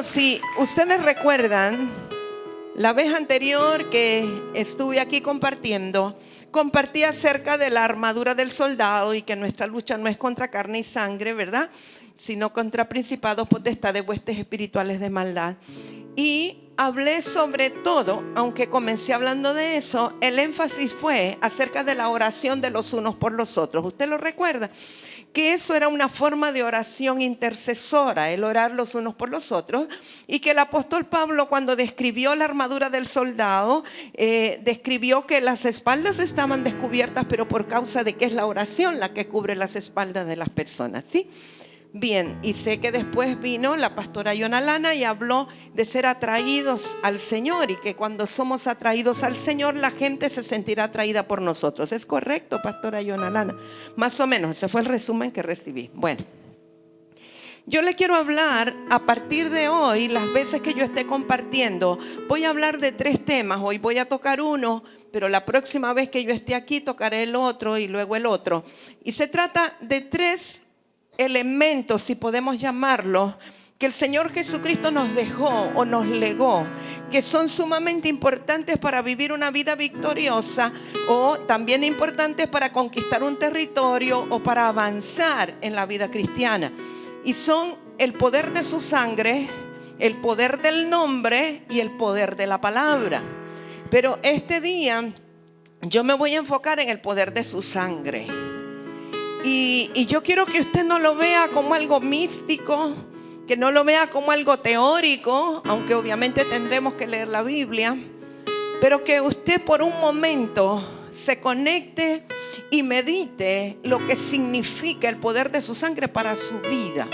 Bueno, si ustedes recuerdan, la vez anterior que estuve aquí compartí acerca de la armadura del soldado y que nuestra lucha no es contra carne y sangre, ¿verdad? Sino contra principados, potestades, huestes espirituales de maldad. Y hablé sobre todo, aunque comencé hablando de eso, el énfasis fue acerca de la oración de los unos por los otros. ¿Usted lo recuerda? Que eso era una forma de oración intercesora, el orar los unos por los otros, y que el apóstol Pablo, cuando describió la armadura del soldado, describió que las espaldas estaban descubiertas, pero por causa de que es la oración la que cubre las espaldas de las personas, ¿sí? Bien, y sé que después vino la pastora Yonalana y habló de ser atraídos al Señor, y que cuando somos atraídos al Señor, la gente se sentirá atraída por nosotros. ¿Es correcto, pastora Yonalana? Más o menos, ese fue el resumen que recibí. Bueno, yo le quiero hablar a partir de hoy, las veces que yo esté compartiendo, voy a hablar de 3 temas. Hoy voy a tocar uno, pero la próxima vez que yo esté aquí tocaré el otro y luego el otro. Y se trata de 3 elementos, si podemos llamarlos, que el Señor Jesucristo nos dejó o nos legó, que son sumamente importantes para vivir una vida victoriosa, o también importantes para conquistar un territorio o para avanzar en la vida cristiana. Y son el poder de su sangre, el poder del nombre y el poder de la palabra. Pero este día yo me voy a enfocar en el poder de su sangre. Y yo quiero que usted no lo vea como algo místico, que no lo vea como algo teórico, aunque obviamente tendremos que leer la Biblia, pero que usted por un momento se conecte y medite lo que significa el poder de su sangre para su vida.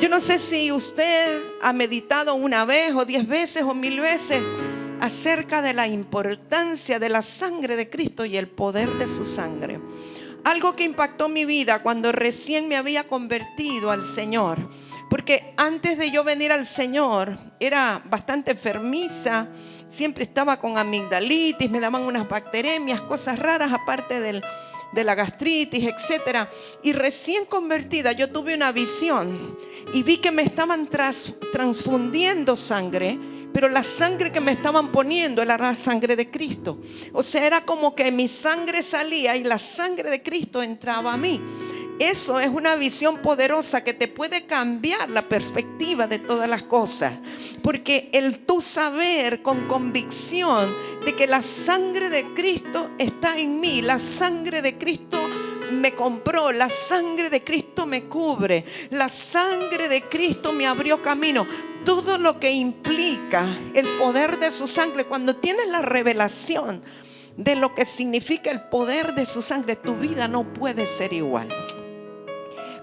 Yo no sé si usted ha meditado una vez o 10 veces o 1000 veces acerca de la importancia de la sangre de Cristo y el poder de su sangre. Algo que impactó mi vida cuando recién me había convertido al Señor, porque antes de yo venir al Señor era bastante enfermiza, siempre estaba con amigdalitis, me daban unas bacteremias, cosas raras aparte de la gastritis, etcétera. Y recién convertida yo tuve una visión y vi que me estaban transfundiendo sangre, pero la sangre que me estaban poniendo era la sangre de Cristo. O sea, era como que mi sangre salía y la sangre de Cristo entraba a mí. Eso es una visión poderosa que te puede cambiar la perspectiva de todas las cosas. Porque el tú saber con convicción de que la sangre de Cristo está en mí, la sangre de Cristo me compró, la sangre de Cristo me cubre, la sangre de Cristo me abrió camino. Todo lo que implica el poder de su sangre, cuando tienes la revelación de lo que significa el poder de su sangre, tu vida no puede ser igual.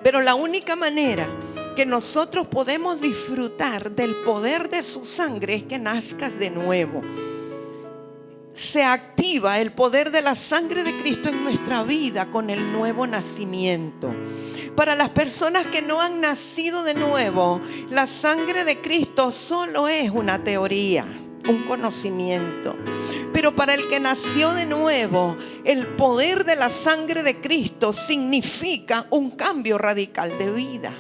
Pero la única manera que nosotros podemos disfrutar del poder de su sangre es que nazcas de nuevo. Se activa el poder de la sangre de Cristo en nuestra vida con el nuevo nacimiento. Para las personas que no han nacido de nuevo, la sangre de Cristo solo es una teoría, un conocimiento. Pero para el que nació de nuevo, el poder de la sangre de Cristo significa un cambio radical de vida.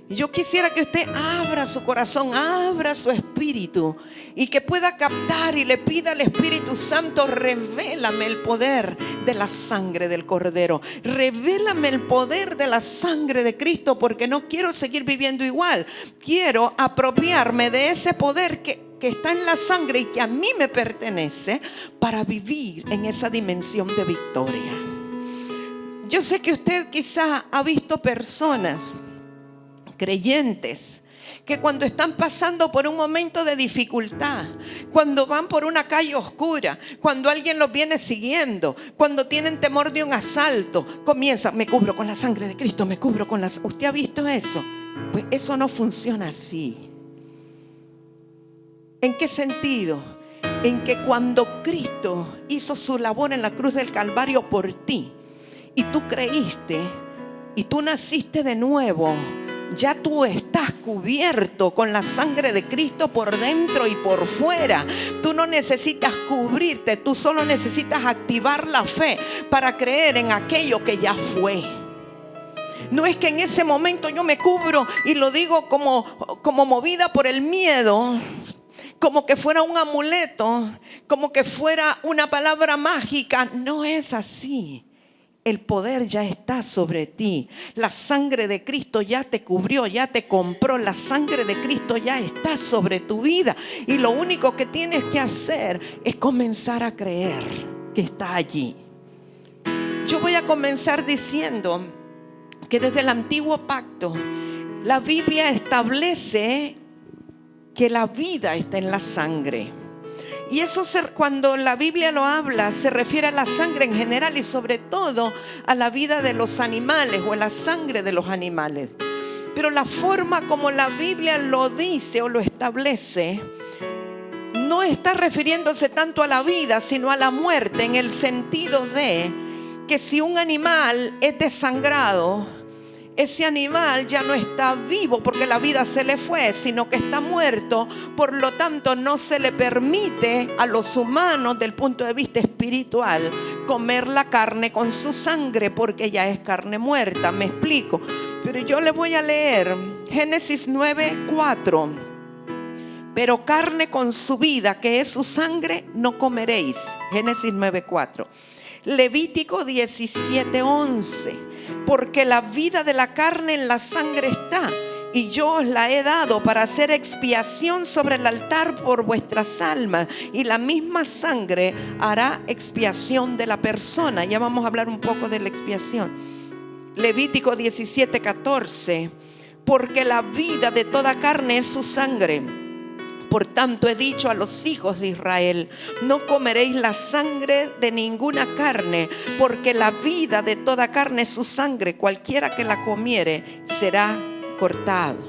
Yo quisiera que usted abra su corazón, abra su espíritu y que pueda captar y le pida al Espíritu Santo: revélame el poder de la sangre del Cordero, revélame el poder de la sangre de Cristo, porque no quiero seguir viviendo igual. Quiero apropiarme de ese poder que está en la sangre y que a mí me pertenece, para vivir en esa dimensión de victoria. Yo sé que usted quizá ha visto personas, creyentes, que cuando están pasando por un momento de dificultad, cuando van por una calle oscura, cuando alguien los viene siguiendo, cuando tienen temor de un asalto, comienzan: me cubro con la sangre de Cristo, me cubro con la... ¿Usted ha visto eso? Pues eso no funciona así. ¿En qué sentido? En que cuando Cristo hizo su labor en la cruz del Calvario por ti, y tú creíste, y tú naciste de nuevo, ya tú estás cubierto con la sangre de Cristo por dentro y por fuera. Tú no necesitas cubrirte, tú solo necesitas activar la fe para creer en aquello que ya fue. No es que en ese momento yo me cubro y lo digo como movida por el miedo, como que fuera un amuleto, como que fuera una palabra mágica. No es así. El poder ya está sobre ti. La sangre de Cristo ya te cubrió, ya te compró. La sangre de Cristo ya está sobre tu vida. Y lo único que tienes que hacer es comenzar a creer que está allí. Yo voy a comenzar diciendo que desde el antiguo pacto la Biblia establece que la vida está en la sangre. Y eso cuando la Biblia lo habla, se refiere a la sangre en general y sobre todo a la vida de los animales o a la sangre de los animales. Pero la forma como la Biblia lo dice o lo establece no está refiriéndose tanto a la vida, sino a la muerte, en el sentido de que si un animal es desangrado, ese animal ya no está vivo porque la vida se le fue, sino que está muerto. Por lo tanto, no se le permite a los humanos, del punto de vista espiritual, comer la carne con su sangre, porque ya es carne muerta. Me explico. Pero yo le voy a leer Génesis 9:4. Pero carne con su vida, que es su sangre, no comeréis. Génesis 9:4. Levítico 17:11. Porque la vida de la carne en la sangre está, y yo os la he dado para hacer expiación sobre el altar por vuestras almas, y la misma sangre hará expiación de la persona. Ya vamos a hablar un poco de la expiación. Levítico 17:14. Porque la vida de toda carne es su sangre. Por tanto he dicho a los hijos de Israel: no comeréis la sangre de ninguna carne, porque la vida de toda carne es su sangre. Cualquiera que la comiere será cortado.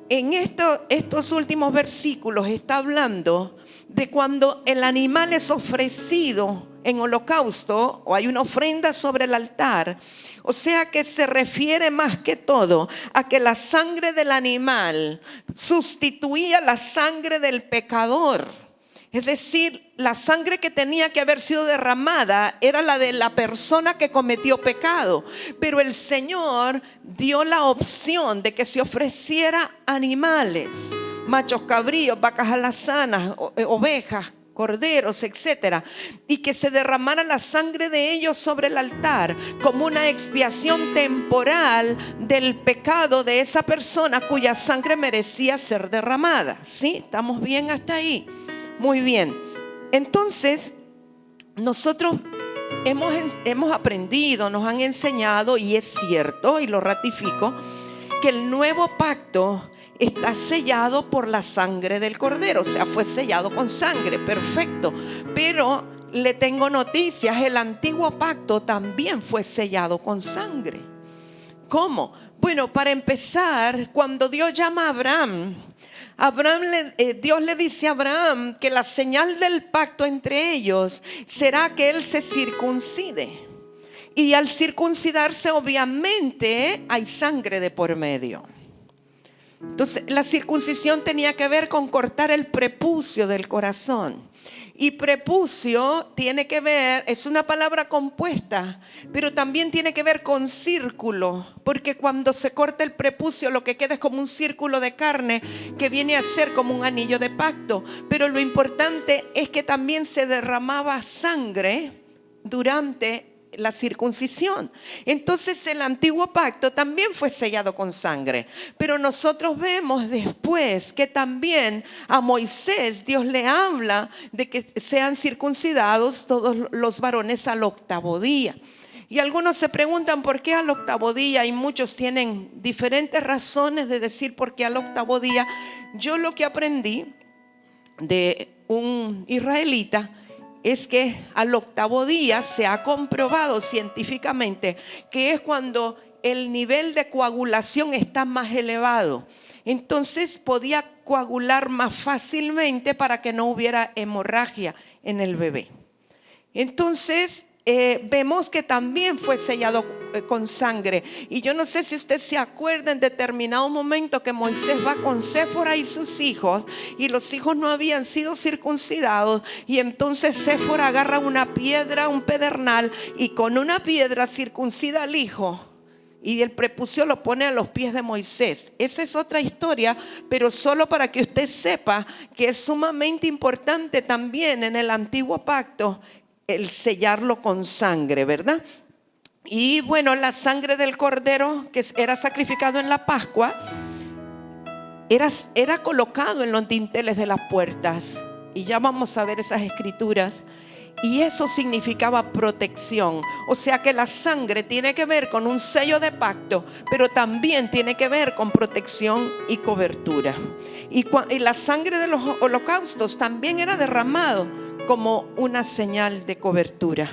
En estos últimos versículos está hablando de cuando el animal es ofrecido en holocausto o hay una ofrenda sobre el altar. O sea que se refiere más que todo a que la sangre del animal sustituía la sangre del pecador. Es decir, la sangre que tenía que haber sido derramada era la de la persona que cometió pecado. Pero el Señor dio la opción de que se ofreciera animales, machos cabríos, vacas alazanas, ovejas, corderos, etcétera, y que se derramara la sangre de ellos sobre el altar como una expiación temporal del pecado de esa persona cuya sangre merecía ser derramada. ¿Sí? ¿Estamos bien hasta ahí? Muy bien. Entonces, nosotros hemos aprendido, nos han enseñado, y es cierto, y lo ratifico, que el nuevo pacto está sellado por la sangre del cordero. O sea, fue sellado con sangre. Perfecto. Pero le tengo noticias: el antiguo pacto también fue sellado con sangre. ¿Cómo? Bueno, para empezar, cuando Dios llama a Abraham, Dios le dice a Abraham que la señal del pacto entre ellos será que él se circuncide. Y al circuncidarse, obviamente, hay sangre de por medio. Entonces, la circuncisión tenía que ver con cortar el prepucio del corazón. Y prepucio tiene que ver, es una palabra compuesta, pero también tiene que ver con círculo, porque cuando se corta el prepucio, lo que queda es como un círculo de carne que viene a ser como un anillo de pacto. Pero lo importante es que también se derramaba sangre durante la circuncisión. Entonces el antiguo pacto también fue sellado con sangre. Pero nosotros vemos después que también a Moisés Dios le habla de que sean circuncidados todos los varones al 8º día. Y algunos se preguntan por qué al 8º día, y muchos tienen diferentes razones de decir por qué al 8º día. Yo lo que aprendí de un israelita es que al 8º día se ha comprobado científicamente que es cuando el nivel de coagulación está más elevado. Entonces podía coagular más fácilmente para que no hubiera hemorragia en el bebé. Entonces vemos que también fue sellado con sangre. Y yo no sé si usted se acuerda en determinado momento que Moisés va con Séfora y sus hijos, y los hijos no habían sido circuncidados, y entonces Séfora agarra una piedra, un pedernal, y con una piedra circuncida al hijo. y el prepucio lo pone a los pies de Moisés. Esa es otra historia, pero solo para que usted sepa que es sumamente importante también en el antiguo pacto el sellarlo con sangre, ¿verdad? Y bueno, la sangre del cordero que era sacrificado en la Pascua era colocado en los dinteles de las puertas. Y ya vamos a ver esas escrituras. Y eso significaba protección. O sea que la sangre tiene que ver con un sello de pacto, pero también tiene que ver con protección y cobertura. Y la sangre de los holocaustos también era derramado como una señal de cobertura.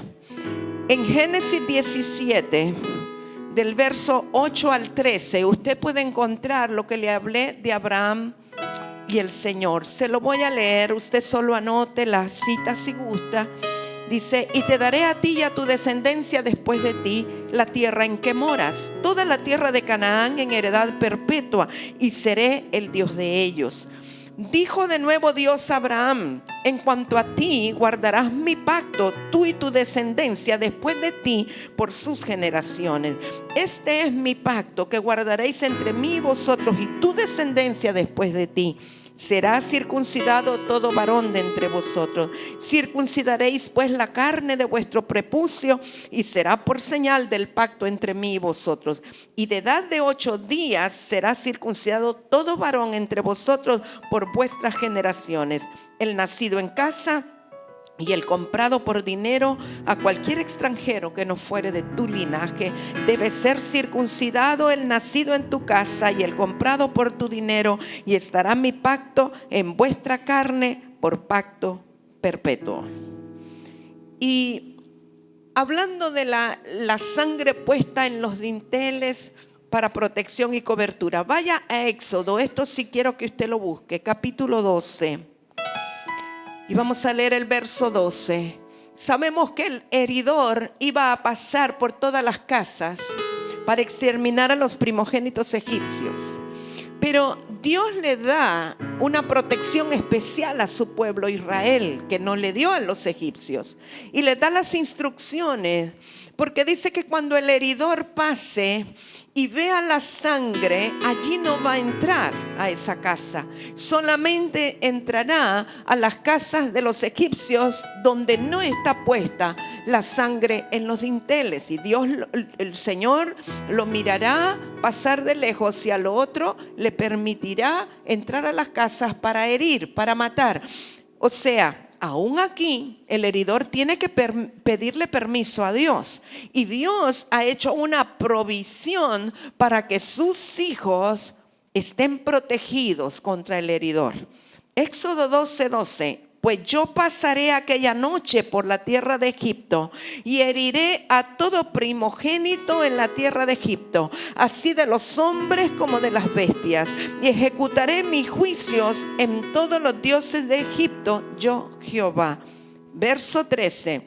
En Génesis 17, del verso 8 al 13, usted puede encontrar lo que le hablé de Abraham y el Señor. Se lo voy a leer, usted solo anote la cita si gusta. Dice: y te daré a ti y a tu descendencia después de ti la tierra en que moras, toda la tierra de Canaán en heredad perpetua, y seré el Dios de ellos. Dijo de nuevo Dios a Abraham: en cuanto a ti, guardarás mi pacto, tú y tu descendencia después de ti por sus generaciones. Este es mi pacto que guardaréis entre mí y vosotros y tu descendencia después de ti. Será circuncidado todo varón de entre vosotros. Circuncidaréis pues la carne de vuestro prepucio, y será por señal del pacto entre mí y vosotros. Y de edad de 8 días será circuncidado todo varón entre vosotros por vuestras generaciones. El nacido en casa y el comprado por dinero a cualquier extranjero que no fuere de tu linaje. Debe ser circuncidado el nacido en tu casa y el comprado por tu dinero, y estará mi pacto en vuestra carne por pacto perpetuo. Y hablando de la sangre puesta en los dinteles para protección y cobertura, vaya a Éxodo. Esto sí quiero que usted lo busque, capítulo 12. Y vamos a leer el verso 12. Sabemos que el heridor iba a pasar por todas las casas para exterminar a los primogénitos egipcios. Pero Dios le da una protección especial a su pueblo Israel, que no le dio a los egipcios. Y le da las instrucciones, porque dice que cuando el heridor pase y vea la sangre, allí no va a entrar a esa casa. Solamente entrará a las casas de los egipcios donde no está puesta la sangre en los dinteles. Y Dios, el Señor, lo mirará pasar de lejos, y a lo otro le permitirá entrar a las casas para herir, para matar. O sea, aún aquí el heridor tiene que pedirle permiso a Dios, y Dios ha hecho una provisión para que sus hijos estén protegidos contra el heridor. Éxodo 12:12. Pues yo pasaré aquella noche por la tierra de Egipto y heriré a todo primogénito en la tierra de Egipto, así de los hombres como de las bestias, y ejecutaré mis juicios en todos los dioses de Egipto, yo Jehová. Verso 13.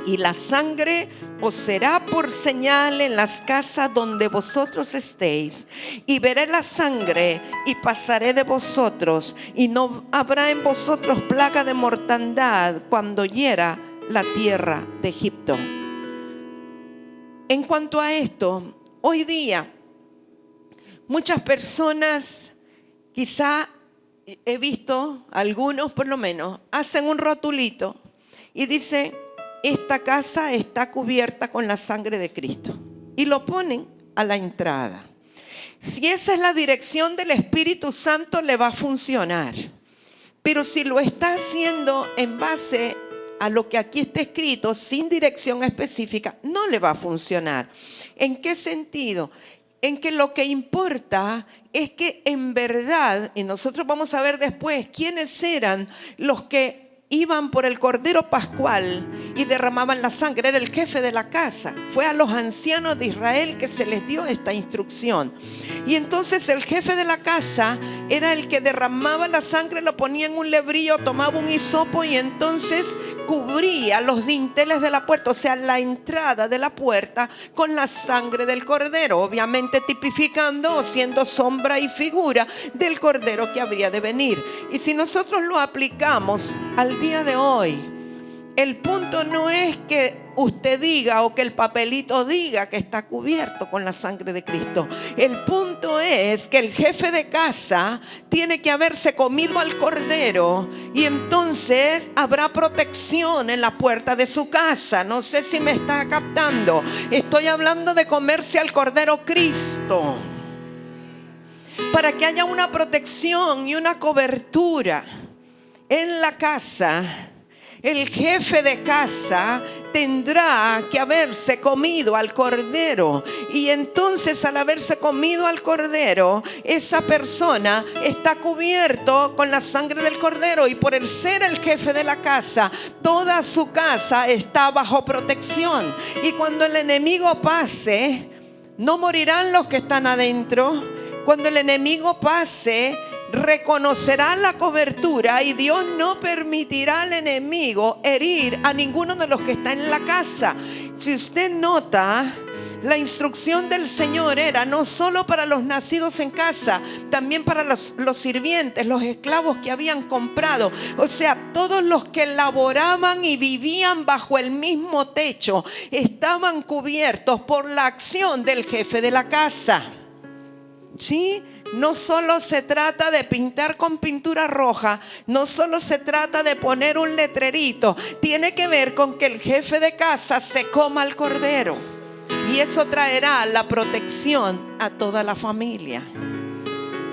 Y la sangre os será por señal en las casas donde vosotros estéis, y veré la sangre y pasaré de vosotros, y no habrá en vosotros plaga de mortandad cuando hiera la tierra de Egipto. En cuanto a esto, hoy día muchas personas, quizá he visto algunos por lo menos, hacen un rotulito y dice: esta casa está cubierta con la sangre de Cristo, y lo ponen a la entrada. Si esa es la dirección del Espíritu Santo, le va a funcionar. Pero si lo está haciendo en base a lo que aquí está escrito, sin dirección específica, no le va a funcionar. ¿En qué sentido? En que lo que importa es que en verdad, y nosotros vamos a ver después quiénes eran los que iban por el cordero pascual y derramaban la sangre. Era el jefe de la casa. Fue a los ancianos de Israel que se les dio esta instrucción. Y entonces el jefe de la casa era el que derramaba la sangre, lo ponía en un lebrillo, tomaba un hisopo y entonces cubría los dinteles de la puerta, o sea, la entrada de la puerta, con la sangre del cordero, obviamente tipificando o siendo sombra y figura del cordero que habría de venir. Y si nosotros lo aplicamos al día de hoy, el punto no es que usted diga o que el papelito diga que está cubierto con la sangre de Cristo. El punto es que el jefe de casa tiene que haberse comido al cordero y entonces habrá protección en la puerta de su casa. No sé si me está captando. Estoy hablando de comerse al cordero Cristo, para que haya una protección y una cobertura en la casa. El jefe de casa tendrá que haberse comido al cordero, y entonces al haberse comido al cordero, esa persona está cubierto con la sangre del cordero, y por el ser el jefe de la casa, toda su casa está bajo protección. Y cuando el enemigo pase, no morirán los que están adentro. Cuando el enemigo pase, reconocerá la cobertura, y Dios no permitirá al enemigo herir a ninguno de los que está en la casa. Si usted nota, la instrucción del Señor era no solo para los nacidos en casa, también para los sirvientes, los esclavos que habían comprado. O sea, todos los que laboraban y vivían bajo el mismo techo estaban cubiertos por la acción del jefe de la casa. ¿Sí? No solo se trata de pintar con pintura roja, no solo se trata de poner un letrerito, tiene que ver con que el jefe de casa se coma el cordero, y eso traerá la protección a toda la familia.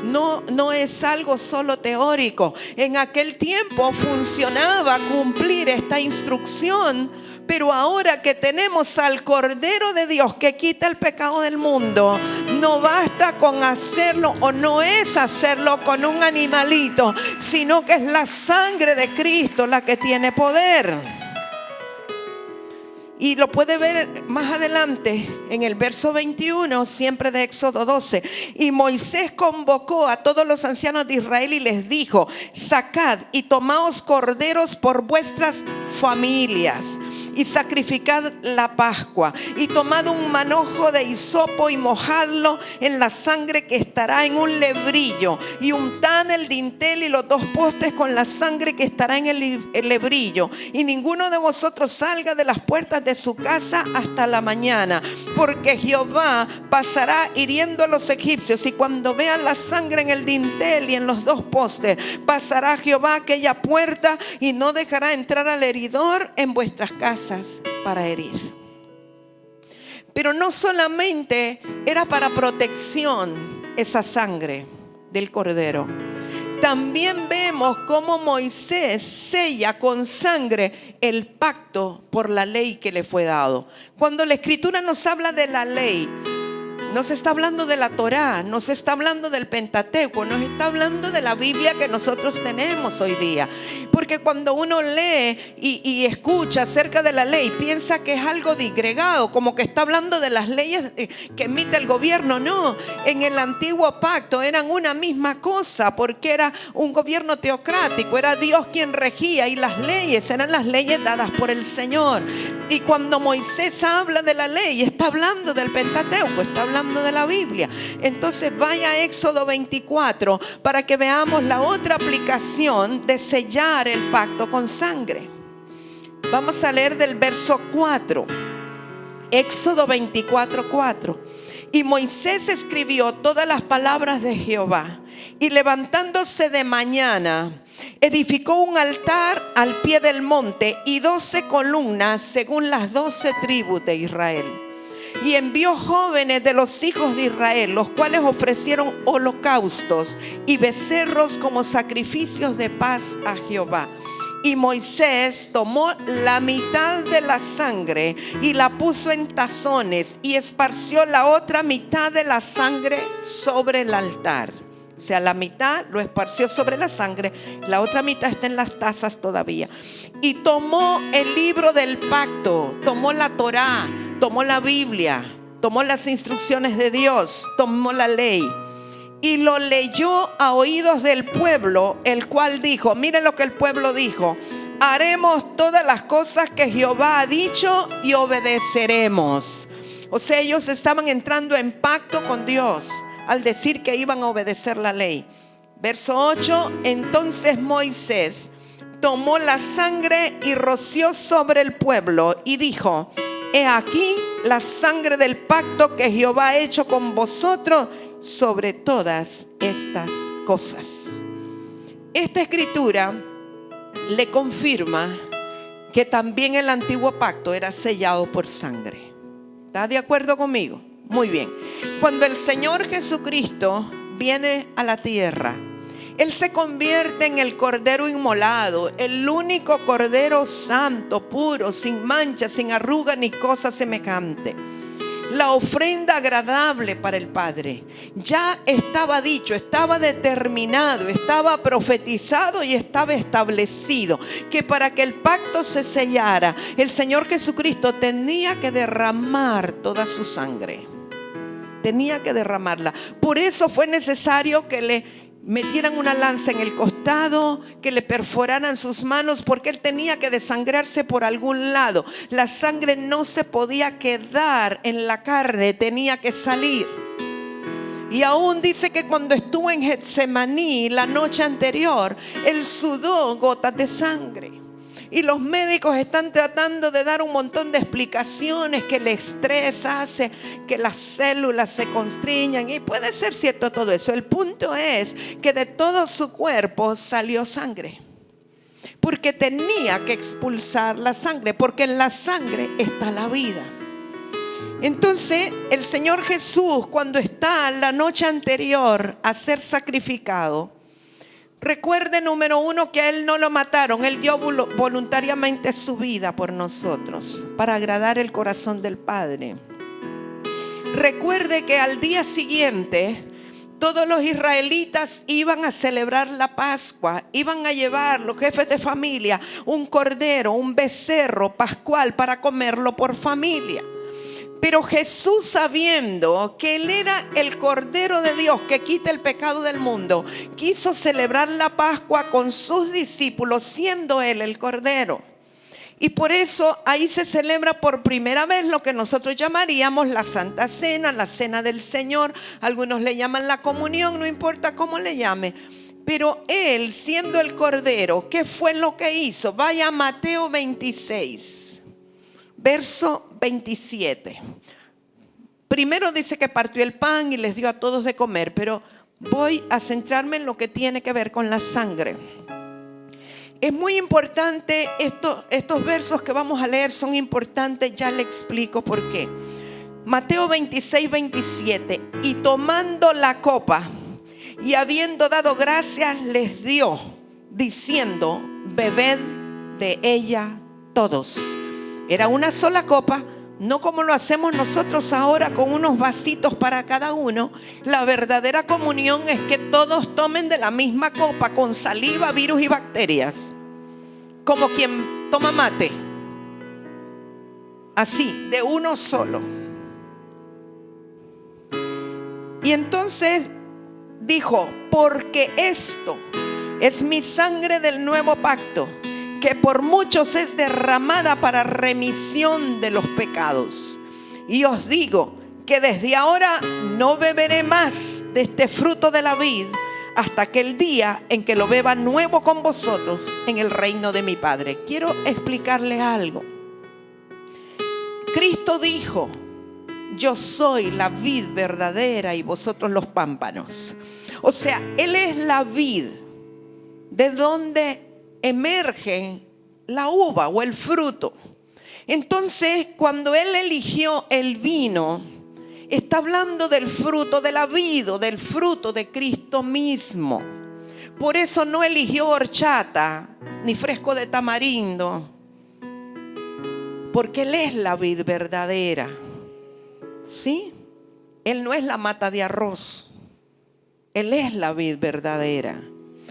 No es algo solo teórico. En aquel tiempo funcionaba cumplir esta instrucción, pero ahora que tenemos al Cordero de Dios que quita el pecado del mundo, no basta con hacerlo, o no es hacerlo con un animalito, sino que es la sangre de Cristo la que tiene poder. Y lo puede ver más adelante en el verso 21, siempre de Éxodo 12. Y Moisés convocó a todos los ancianos de Israel y les dijo: sacad y tomaos corderos por vuestras familias y sacrificad la Pascua, y tomad un manojo de hisopo y mojadlo en la sangre que estará en un lebrillo, y untad el dintel y los dos postes con la sangre que estará en el lebrillo, y ninguno de vosotros salga de las puertas de su casa hasta la mañana, porque Jehová pasará hiriendo a los egipcios, y cuando vean la sangre en el dintel y en los dos postes, pasará Jehová aquella puerta y no dejará entrar al heridor en vuestras casas para herir. Pero no solamente era para protección esa sangre del cordero, también vemos cómo Moisés sella con sangre el pacto por la ley que le fue dado. Cuando la Escritura nos habla de la ley, no se está hablando de la Torá, no se está hablando del Pentateuco, no se está hablando de la Biblia que nosotros tenemos hoy día. Porque cuando uno lee y escucha acerca de la ley, piensa que es algo disgregado, como que está hablando de las leyes que emite el gobierno. No, en el antiguo pacto eran una misma cosa, porque era un gobierno teocrático, era Dios quien regía, y las leyes eran las leyes dadas por el Señor. Y cuando Moisés habla de la ley, está hablando del Pentateuco, está hablando de la Biblia. Entonces vaya a Éxodo 24 para que veamos la otra aplicación de sellar el pacto con sangre. Vamos a leer del verso 4. Éxodo 24, 4. Y Moisés escribió todas las palabras de Jehová, y levantándose de mañana, edificó un altar al pie del monte y 12 columnas según las 12 tribus de Israel. Y envió jóvenes de los hijos de Israel, los cuales ofrecieron holocaustos y becerros como sacrificios de paz a Jehová. Y Moisés tomó la mitad de la sangre y la puso en tazones, y esparció la otra mitad de la sangre sobre el altar. O sea, la mitad lo esparció sobre la sangre, la otra mitad está en las tazas todavía. Y tomó el libro del pacto, tomó la Torá, tomó la Biblia, tomó las instrucciones de Dios, tomó la ley, y lo leyó a oídos del pueblo, el cual dijo, miren lo que el pueblo dijo: haremos todas las cosas que Jehová ha dicho y obedeceremos. O sea, ellos estaban entrando en pacto con Dios al decir que iban a obedecer la ley. Verso 8, entonces Moisés tomó la sangre y roció sobre el pueblo y dijo: he aquí la sangre del pacto que Jehová ha hecho con vosotros sobre todas estas cosas. Esta escritura le confirma que también el antiguo pacto era sellado por sangre. ¿Está de acuerdo conmigo? Muy bien. Cuando el Señor Jesucristo viene a la tierra, Él se convierte en el cordero inmolado, el único cordero santo, puro, sin mancha, sin arruga ni cosa semejante. La ofrenda agradable para el Padre. Ya estaba dicho, estaba determinado, estaba profetizado y estaba establecido que para que el pacto se sellara, el Señor Jesucristo tenía que derramar toda su sangre. Tenía que derramarla. Por eso fue necesario que le metieran una lanza en el costado, que le perforaran sus manos, porque Él tenía que desangrarse por algún lado. La sangre no se podía quedar en la carne, tenía que salir. Y aún dice que cuando estuvo en Getsemaní la noche anterior, Él sudó gotas de sangre. Y los médicos están tratando de dar un montón de explicaciones, que el estrés hace que las células se constriñan, y puede ser cierto todo eso. El punto es que de todo su cuerpo salió sangre, porque tenía que expulsar la sangre, porque en la sangre está la vida. Entonces el Señor Jesús, cuando está la noche anterior a ser sacrificado, recuerde, número uno, que a Él no lo mataron. Él dio voluntariamente su vida por nosotros, para agradar el corazón del Padre. Recuerde que al día siguiente todos los israelitas iban a celebrar la Pascua. Iban a llevar, los jefes de familia, un cordero, un becerro pascual para comerlo por familia. Pero Jesús, sabiendo que Él era el Cordero de Dios que quita el pecado del mundo, quiso celebrar la Pascua con sus discípulos, siendo Él el Cordero. Y por eso ahí se celebra por primera vez lo que nosotros llamaríamos la Santa Cena, la Cena del Señor. Algunos le llaman la comunión, no importa cómo le llame. Pero Él, siendo el Cordero, ¿qué fue lo que hizo? Vaya a Mateo 26, verso 27. Primero dice que partió el pan y les dio a todos de comer, pero voy a centrarme en lo que tiene que ver con la sangre. Es muy importante, estos versos que vamos a leer son importantes, ya le explico por qué. Mateo 26, 27. Y tomando la copa y habiendo dado gracias, les dio, diciendo: bebed de ella todos. Era una sola copa, no como lo hacemos nosotros ahora con unos vasitos para cada uno. La verdadera comunión es que todos tomen de la misma copa, con saliva, virus y bacterias, como quien toma mate. Así, de uno solo. Y entonces dijo: porque esto es mi sangre del nuevo pacto, que por muchos es derramada para remisión de los pecados. Y os digo que desde ahora no beberé más de este fruto de la vid, hasta aquel día en que lo beba nuevo con vosotros en el reino de mi Padre. Quiero explicarle algo. Cristo dijo: yo soy la vid verdadera y vosotros los pámpanos. O sea, Él es la vid, de donde emerge la uva o el fruto. Entonces, cuando Él eligió el vino, está hablando del fruto de la vid, del fruto de Cristo mismo. Por eso no eligió horchata ni fresco de tamarindo, porque Él es la vid verdadera. ¿Sí? Él no es la mata de arroz, Él es la vid verdadera.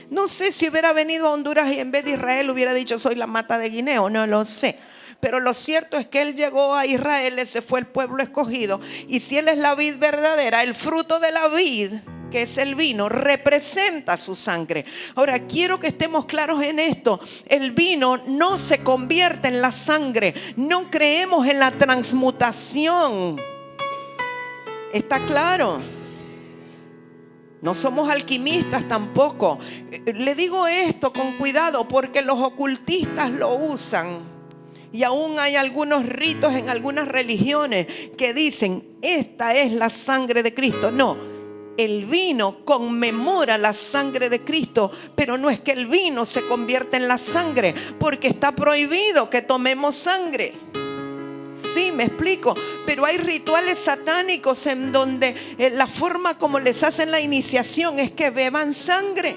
No sé si hubiera venido a Honduras y en vez de Israel hubiera dicho: soy la mata de guineo, no lo sé. Pero lo cierto es que Él llegó a Israel, ese fue el pueblo escogido. Y si Él es la vid verdadera, el fruto de la vid, que es el vino, representa su sangre. Ahora, quiero que estemos claros en esto. El vino no se convierte en la sangre. No creemos en la transmutación. ¿Está claro? No somos alquimistas tampoco. Le digo esto con cuidado porque los ocultistas lo usan. Y aún hay algunos ritos en algunas religiones que dicen, esta es la sangre de Cristo. No, el vino conmemora la sangre de Cristo, pero no es que el vino se convierta en la sangre, porque está prohibido que tomemos sangre. Sí, me explico. Pero hay rituales satánicos en donde la forma como les hacen la iniciación es que beban sangre.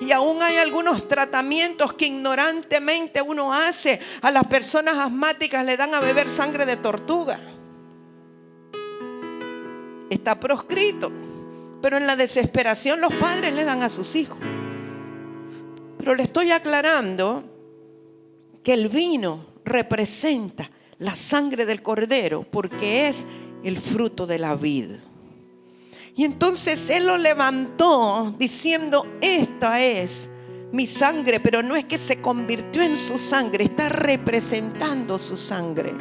Y aún hay algunos tratamientos que ignorantemente uno hace. A las personas asmáticas le dan a beber sangre de tortuga. Está proscrito. Pero en la desesperación los padres le dan a sus hijos. Pero le estoy aclarando que el vino representa la sangre del cordero porque es el fruto de la vid. Y entonces él lo levantó diciendo, esta es mi sangre, pero no es que se convirtió en su sangre, está representando su sangre.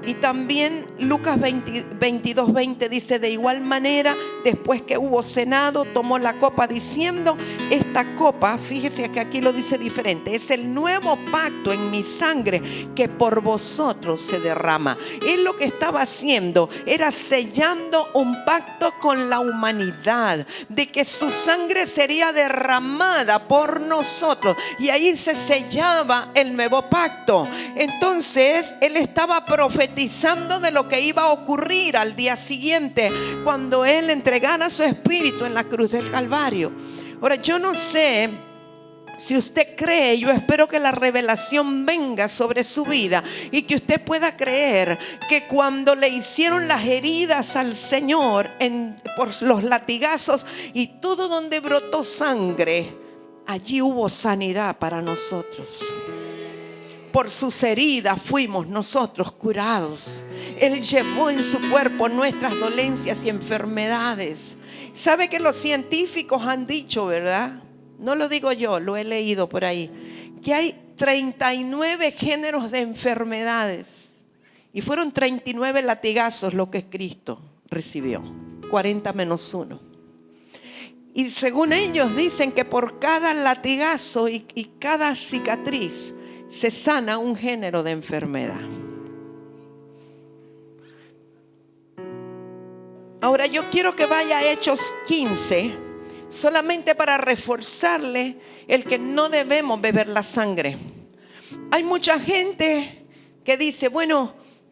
Y también Lucas 22:20 dice, de igual manera, después que hubo cenado, tomó la copa diciendo, esta copa, fíjese que aquí lo dice diferente, es el nuevo pacto en mi sangre que por vosotros se derrama. Él lo que estaba haciendo era sellando un pacto con la humanidad, de que su sangre sería derramada por nosotros. Y ahí se sellaba el nuevo pacto. Entonces, él estaba profetizando de lo que iba a ocurrir al día siguiente cuando él entregara su espíritu en la cruz del Calvario. Ahora, yo no sé si usted cree, yo espero que la revelación venga sobre su vida y que usted pueda creer que cuando le hicieron las heridas al Señor por los latigazos y todo donde brotó sangre, allí hubo sanidad para nosotros. Por sus heridas fuimos nosotros curados. Él llevó en su cuerpo nuestras dolencias y enfermedades. ¿Sabe que los científicos han dicho, verdad? No lo digo yo, lo he leído por ahí, que hay 39 géneros de enfermedades. Y fueron 39 latigazos lo que Cristo recibió. 40 menos 1. Y según ellos dicen que por cada latigazo y cada cicatriz se sana un género de enfermedad. Ahora yo quiero que vaya a Hechos 15, solamente para reforzarle el que no debemos beber la sangre. Hay mucha gente que dice, bueno,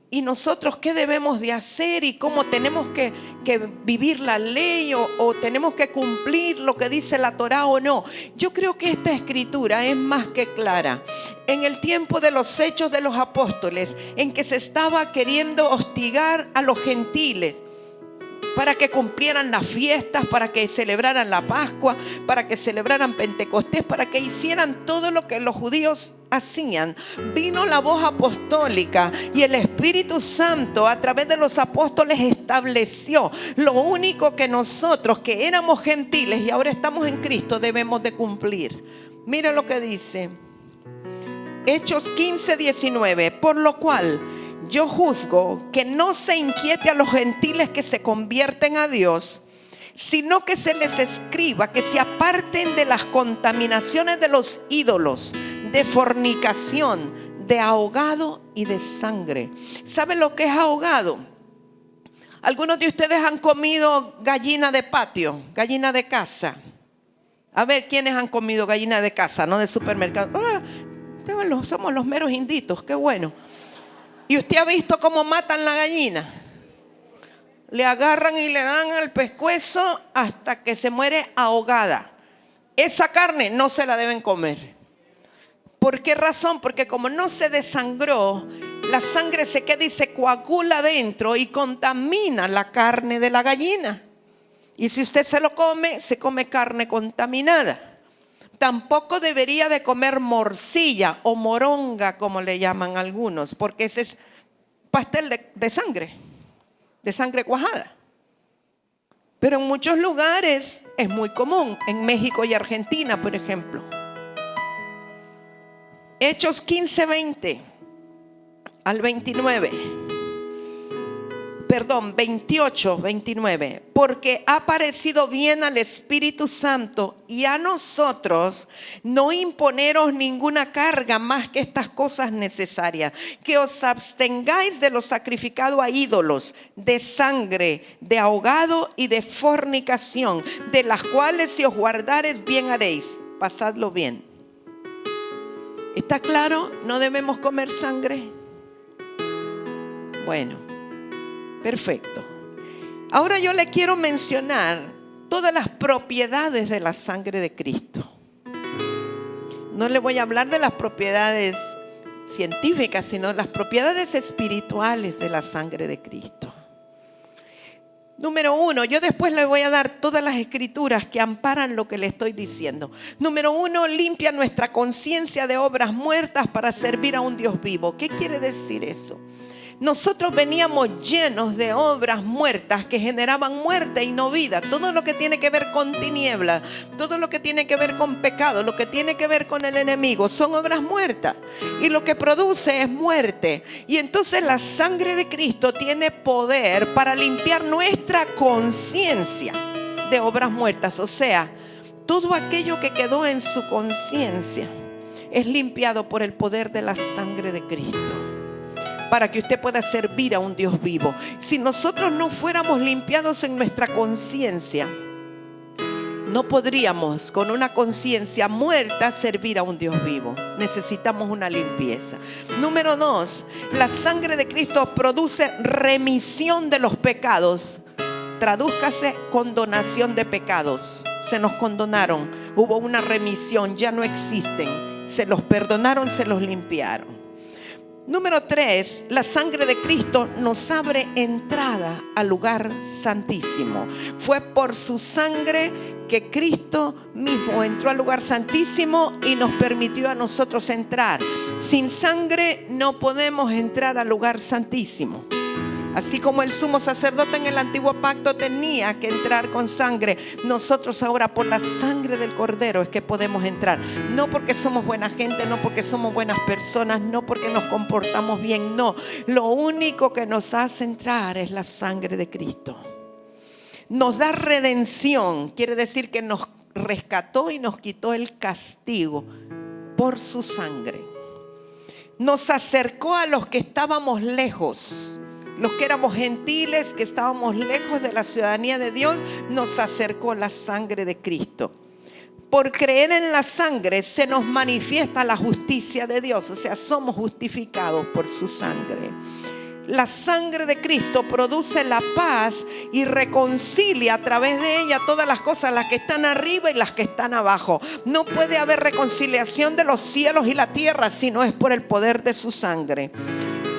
¿y nosotros qué debemos de hacer? ¿Y cómo tenemos que vivir la ley? ¿O tenemos que cumplir lo que dice la Torá o no? Yo creo que esta escritura es más que clara. En el tiempo de los hechos de los apóstoles, en que se estaba queriendo hostigar a los gentiles para que cumplieran las fiestas, para que celebraran la Pascua, para que celebraran Pentecostés, para que hicieran todo lo que los judíos hacían, vino la voz apostólica y el Espíritu Santo a través de los apóstoles estableció lo único que nosotros, que éramos gentiles y ahora estamos en Cristo, debemos de cumplir. Mira lo que dice Hechos 15:19, por lo cual yo juzgo que no se inquiete a los gentiles que se convierten a Dios, sino que se les escriba que se aparten de las contaminaciones de los ídolos, de fornicación, de ahogado y de sangre. ¿Saben lo que es ahogado? Algunos de ustedes han comido gallina de patio, gallina de casa. A ver, ¿quiénes han comido gallina de casa, no de supermercado? Somos los meros inditos, qué bueno. ¿Y usted ha visto cómo matan la gallina? Le agarran y le dan al pescuezo hasta que se muere ahogada. Esa carne no se la deben comer. ¿Por qué razón? Porque como no se desangró, la sangre se queda y se coagula dentro y contamina la carne de la gallina. Y si usted se lo come, se come carne contaminada. Tampoco debería de comer morcilla o moronga, como le llaman algunos, porque ese es pastel de sangre cuajada. Pero en muchos lugares es muy común, en México y Argentina, por ejemplo. Hechos 15:20 al 29. 28, 29. Porque ha parecido bien al Espíritu Santo y a nosotros no imponeros ninguna carga más que estas cosas necesarias, que os abstengáis de lo sacrificado a ídolos, de sangre, de ahogado y de fornicación, de las cuales si os guardares bien haréis. Pasadlo bien. ¿Está claro? ¿No debemos comer sangre? Bueno, perfecto. Ahora yo le quiero mencionar todas las propiedades de la sangre de Cristo. No le voy a hablar de las propiedades científicas, sino las propiedades espirituales de la sangre de Cristo. Número 1, yo después le voy a dar todas las escrituras que amparan lo que le estoy diciendo. Número 1, limpia nuestra conciencia de obras muertas para servir a un Dios vivo. ¿Qué quiere decir eso? Nosotros veníamos llenos de obras muertas que generaban muerte y no vida. Todo lo que tiene que ver con tinieblas, todo lo que tiene que ver con pecado, lo que tiene que ver con el enemigo, son obras muertas. Y lo que produce es muerte. Y entonces la sangre de Cristo tiene poder para limpiar nuestra conciencia de obras muertas. O sea, todo aquello que quedó en su conciencia es limpiado por el poder de la sangre de Cristo, para que usted pueda servir a un Dios vivo. Si nosotros no fuéramos limpiados en nuestra conciencia, no podríamos con una conciencia muerta servir a un Dios vivo. Necesitamos una limpieza. Número 2, la sangre de Cristo produce remisión de los pecados. Tradúzcase condonación de pecados. Se nos condonaron, hubo una remisión, ya no existen. Se los perdonaron, se los limpiaron. Número 3, la sangre de Cristo nos abre entrada al lugar santísimo. Fue por su sangre que Cristo mismo entró al lugar santísimo y nos permitió a nosotros entrar. Sin sangre no podemos entrar al lugar santísimo. Así como el sumo sacerdote en el antiguo pacto tenía que entrar con sangre, nosotros ahora por la sangre del Cordero es que podemos entrar. No porque somos buena gente, no porque somos buenas personas, no porque nos comportamos bien, no. Lo único que nos hace entrar es la sangre de Cristo. Nos da redención, quiere decir que nos rescató y nos quitó el castigo por su sangre. Nos acercó a los que estábamos lejos. Los que éramos gentiles, que estábamos lejos de la ciudadanía de Dios, nos acercó la sangre de Cristo. Por creer en la sangre se nos manifiesta la justicia de Dios, o sea, somos justificados por su sangre. La sangre de Cristo produce la paz y reconcilia a través de ella todas las cosas, las que están arriba y las que están abajo. No puede haber reconciliación de los cielos y la tierra si no es por el poder de su sangre.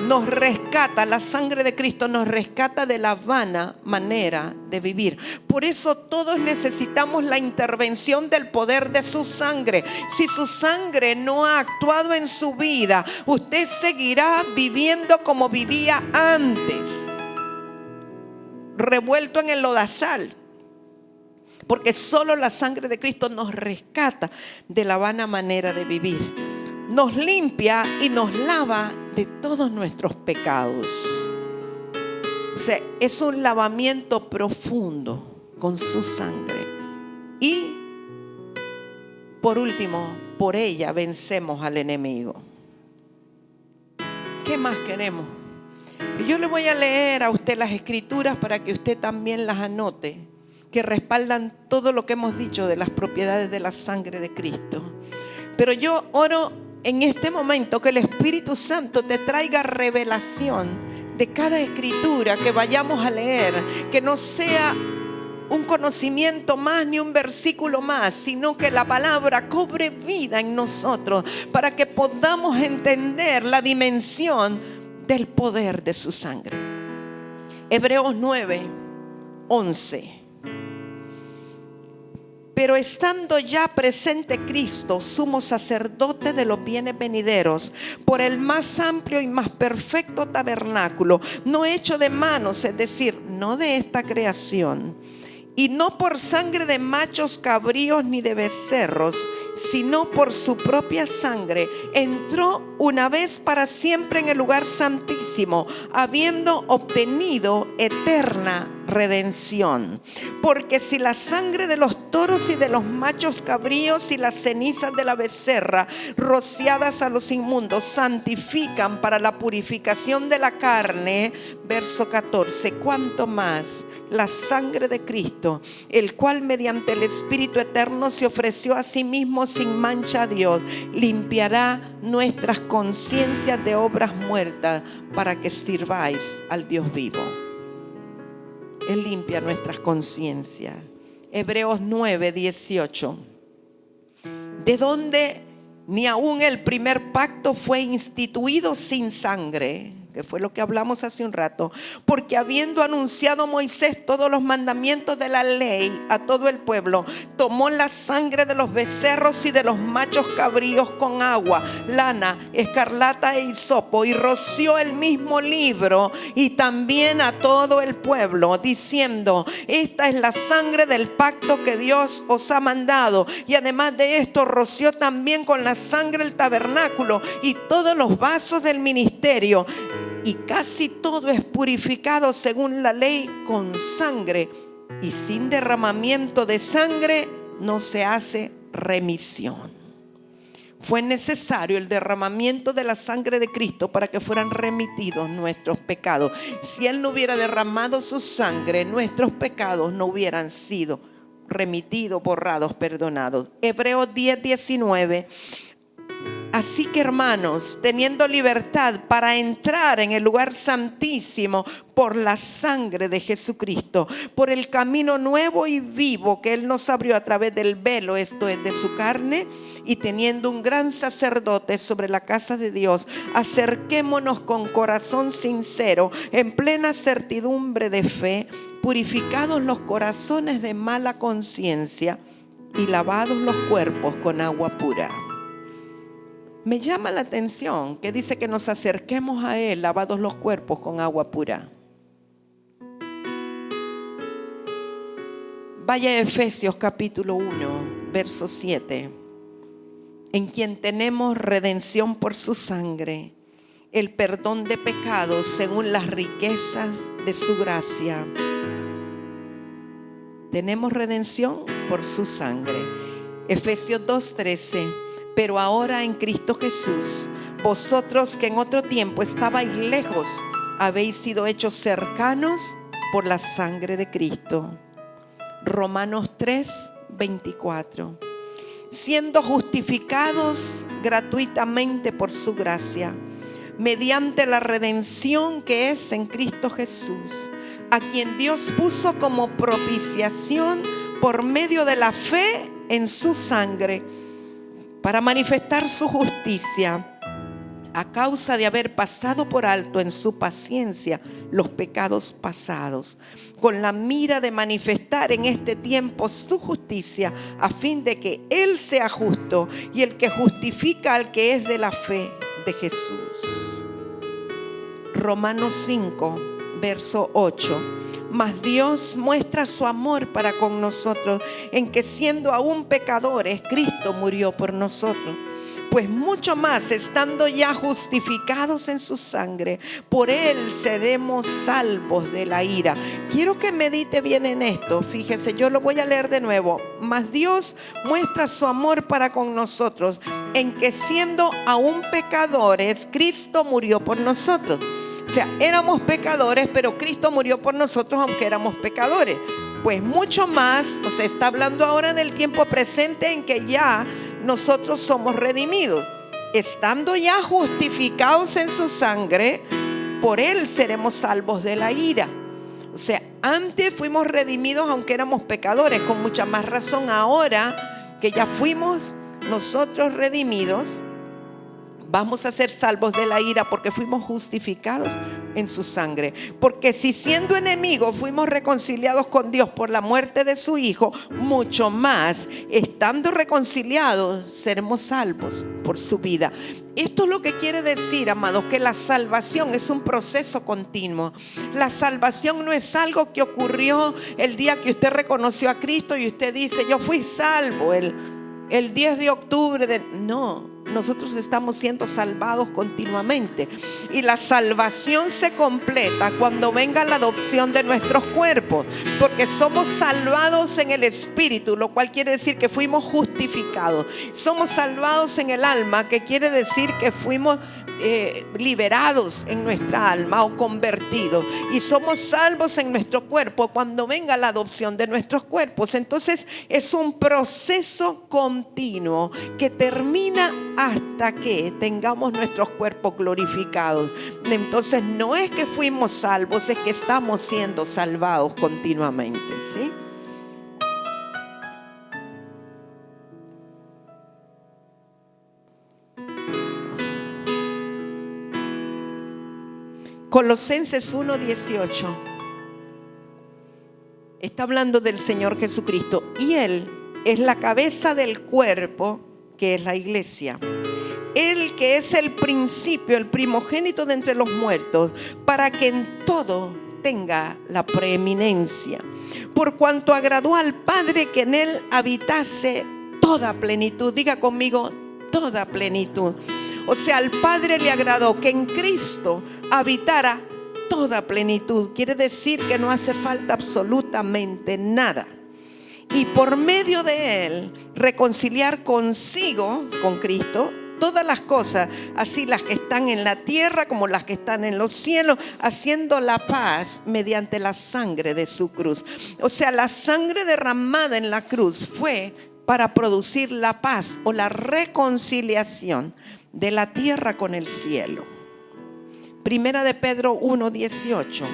Nos rescata, la sangre de Cristo nos rescata de la vana manera de vivir. Por eso todos necesitamos la intervención del poder de su sangre. Si su sangre no ha actuado en su vida, usted seguirá viviendo como vivía antes, revuelto en el lodazal. Porque solo la sangre de Cristo nos rescata de la vana manera de vivir. Nos limpia y nos lava de todos nuestros pecados. O sea, es un lavamiento profundo con su sangre. Y por último, por ella vencemos al enemigo. ¿Qué más queremos? Yo le voy a leer a usted las escrituras para que usted también las anote, que respaldan todo lo que hemos dicho de las propiedades de la sangre de Cristo. Pero yo oro en este momento que el Espíritu Santo te traiga revelación de cada escritura que vayamos a leer, que no sea un conocimiento más ni un versículo más, sino que la palabra cobre vida en nosotros para que podamos entender la dimensión del poder de su sangre. Hebreos 9, 11. Pero estando ya presente Cristo, sumo sacerdote de los bienes venideros, por el más amplio y más perfecto tabernáculo, no hecho de manos, es decir, no de esta creación, y no por sangre de machos cabríos ni de becerros, sino por su propia sangre, entró una vez para siempre en el lugar santísimo, habiendo obtenido eterna redención. Porque si la sangre de los toros y de los machos cabríos y las cenizas de la becerra rociadas a los inmundos santifican para la purificación de la carne, verso 14, ¿cuánto más la sangre de Cristo, el cual mediante el Espíritu eterno se ofreció a sí mismo sin mancha a Dios, limpiará nuestras conciencias de obras muertas para que sirváis al Dios vivo? Él limpia nuestras conciencias. Hebreos 9:18. De donde ni aún el primer pacto fue instituido sin sangre, que fue lo que hablamos hace un rato, porque habiendo anunciado Moisés todos los mandamientos de la ley a todo el pueblo, tomó la sangre de los becerros y de los machos cabríos con agua, lana, escarlata e hisopo, y roció el mismo libro y también a todo el pueblo, diciendo: esta es la sangre del pacto que Dios os ha mandado. Y además de esto roció también con la sangre el tabernáculo y todos los vasos del ministerio. Y casi todo es purificado según la ley con sangre, y sin derramamiento de sangre no se hace remisión. Fue necesario el derramamiento de la sangre de Cristo para que fueran remitidos nuestros pecados. Si Él no hubiera derramado su sangre, nuestros pecados no hubieran sido remitidos, borrados, perdonados. Hebreos 10:19. Así que, hermanos, teniendo libertad para entrar en el lugar santísimo por la sangre de Jesucristo, por el camino nuevo y vivo que Él nos abrió a través del velo, esto es, de su carne, y teniendo un gran sacerdote sobre la casa de Dios, acerquémonos con corazón sincero, en plena certidumbre de fe, purificados los corazones de mala conciencia y lavados los cuerpos con agua pura. Me llama la atención que dice que nos acerquemos a Él lavados los cuerpos con agua pura. Vaya a Efesios capítulo 1, verso 7. En quien tenemos redención por su sangre, el perdón de pecados según las riquezas de su gracia. Tenemos redención por su sangre. Efesios 2:13. Pero ahora en Cristo Jesús, vosotros que en otro tiempo estabais lejos, habéis sido hechos cercanos por la sangre de Cristo. Romanos 3:24. Siendo justificados gratuitamente por su gracia, mediante la redención que es en Cristo Jesús, a quien Dios puso como propiciación por medio de la fe en su sangre, para manifestar su justicia, a causa de haber pasado por alto en su paciencia los pecados pasados, con la mira de manifestar en este tiempo su justicia, a fin de que Él sea justo y el que justifica al que es de la fe de Jesús. Romanos 5, verso 8. Mas Dios muestra su amor para con nosotros, en que siendo aún pecadores, Cristo murió por nosotros. Pues mucho más, estando ya justificados en su sangre, por Él seremos salvos de la ira. Quiero que medite bien en esto. Fíjese, yo lo voy a leer de nuevo. Mas Dios muestra su amor para con nosotros, en que siendo aún pecadores, Cristo murió por nosotros. O sea, éramos pecadores, pero Cristo murió por nosotros aunque éramos pecadores. Pues mucho más, o sea, está hablando ahora del tiempo presente en que ya nosotros somos redimidos. Estando ya justificados en su sangre, por Él seremos salvos de la ira. O sea, antes fuimos redimidos aunque éramos pecadores, con mucha más razón ahora que ya fuimos nosotros redimidos, vamos a ser salvos de la ira porque fuimos justificados en su sangre. Porque si siendo enemigos fuimos reconciliados con Dios por la muerte de su Hijo, mucho más, estando reconciliados, seremos salvos por su vida. Esto es lo que quiere decir, amados, que la salvación es un proceso continuo. La salvación no es algo que ocurrió el día que usted reconoció a Cristo y usted dice, yo fui salvo el 10 de octubre. No, nosotros estamos siendo salvados continuamente. Y la salvación se completa cuando venga la adopción de nuestros cuerpos, porque somos salvados en el Espíritu, lo cual quiere decir que fuimos justificados. Somos salvados en el alma, que quiere decir que fuimos liberados en nuestra alma o convertidos, y somos salvos en nuestro cuerpo cuando venga la adopción de nuestros cuerpos. Entonces es un proceso continuo que termina hasta que tengamos nuestros cuerpos glorificados. Entonces no es que fuimos salvos, es que estamos siendo salvados continuamente, ¿sí? Colosenses 1:18 está hablando del Señor Jesucristo, y Él es la cabeza del cuerpo, que es la iglesia. Él que es el principio, el primogénito de entre los muertos, para que en todo tenga la preeminencia. Por cuanto agradó al Padre que en Él habitase toda plenitud. Diga conmigo, toda plenitud. O sea, al Padre le agradó que en Cristo habitara toda plenitud. Quiere decir que no hace falta absolutamente nada. Y por medio de Él reconciliar consigo, con Cristo, todas las cosas, así las que están en la tierra como las que están en los cielos, haciendo la paz mediante la sangre de su cruz. O sea, la sangre derramada en la cruz fue para producir la paz o la reconciliación de la tierra con el cielo. Primera de Pedro 1:18.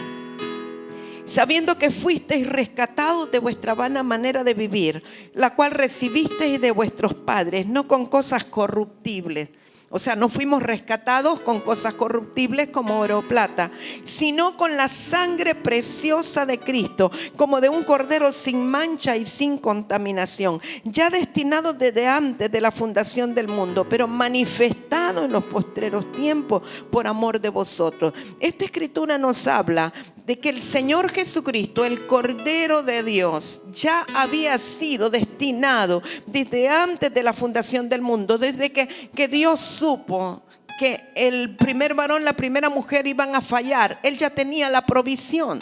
Sabiendo que fuisteis rescatados de vuestra vana manera de vivir, la cual recibisteis de vuestros padres, no con cosas corruptibles. O sea, no fuimos rescatados con cosas corruptibles como oro o plata, sino con la sangre preciosa de Cristo, como de un cordero sin mancha y sin contaminación, ya destinado desde antes de la fundación del mundo, pero manifestado en los postreros tiempos por amor de vosotros. Esta escritura nos habla de que el Señor Jesucristo, el Cordero de Dios, ya había sido destinado desde antes de la fundación del mundo, desde que Dios supo que el primer varón, la primera mujer iban a fallar. Él ya tenía la provisión.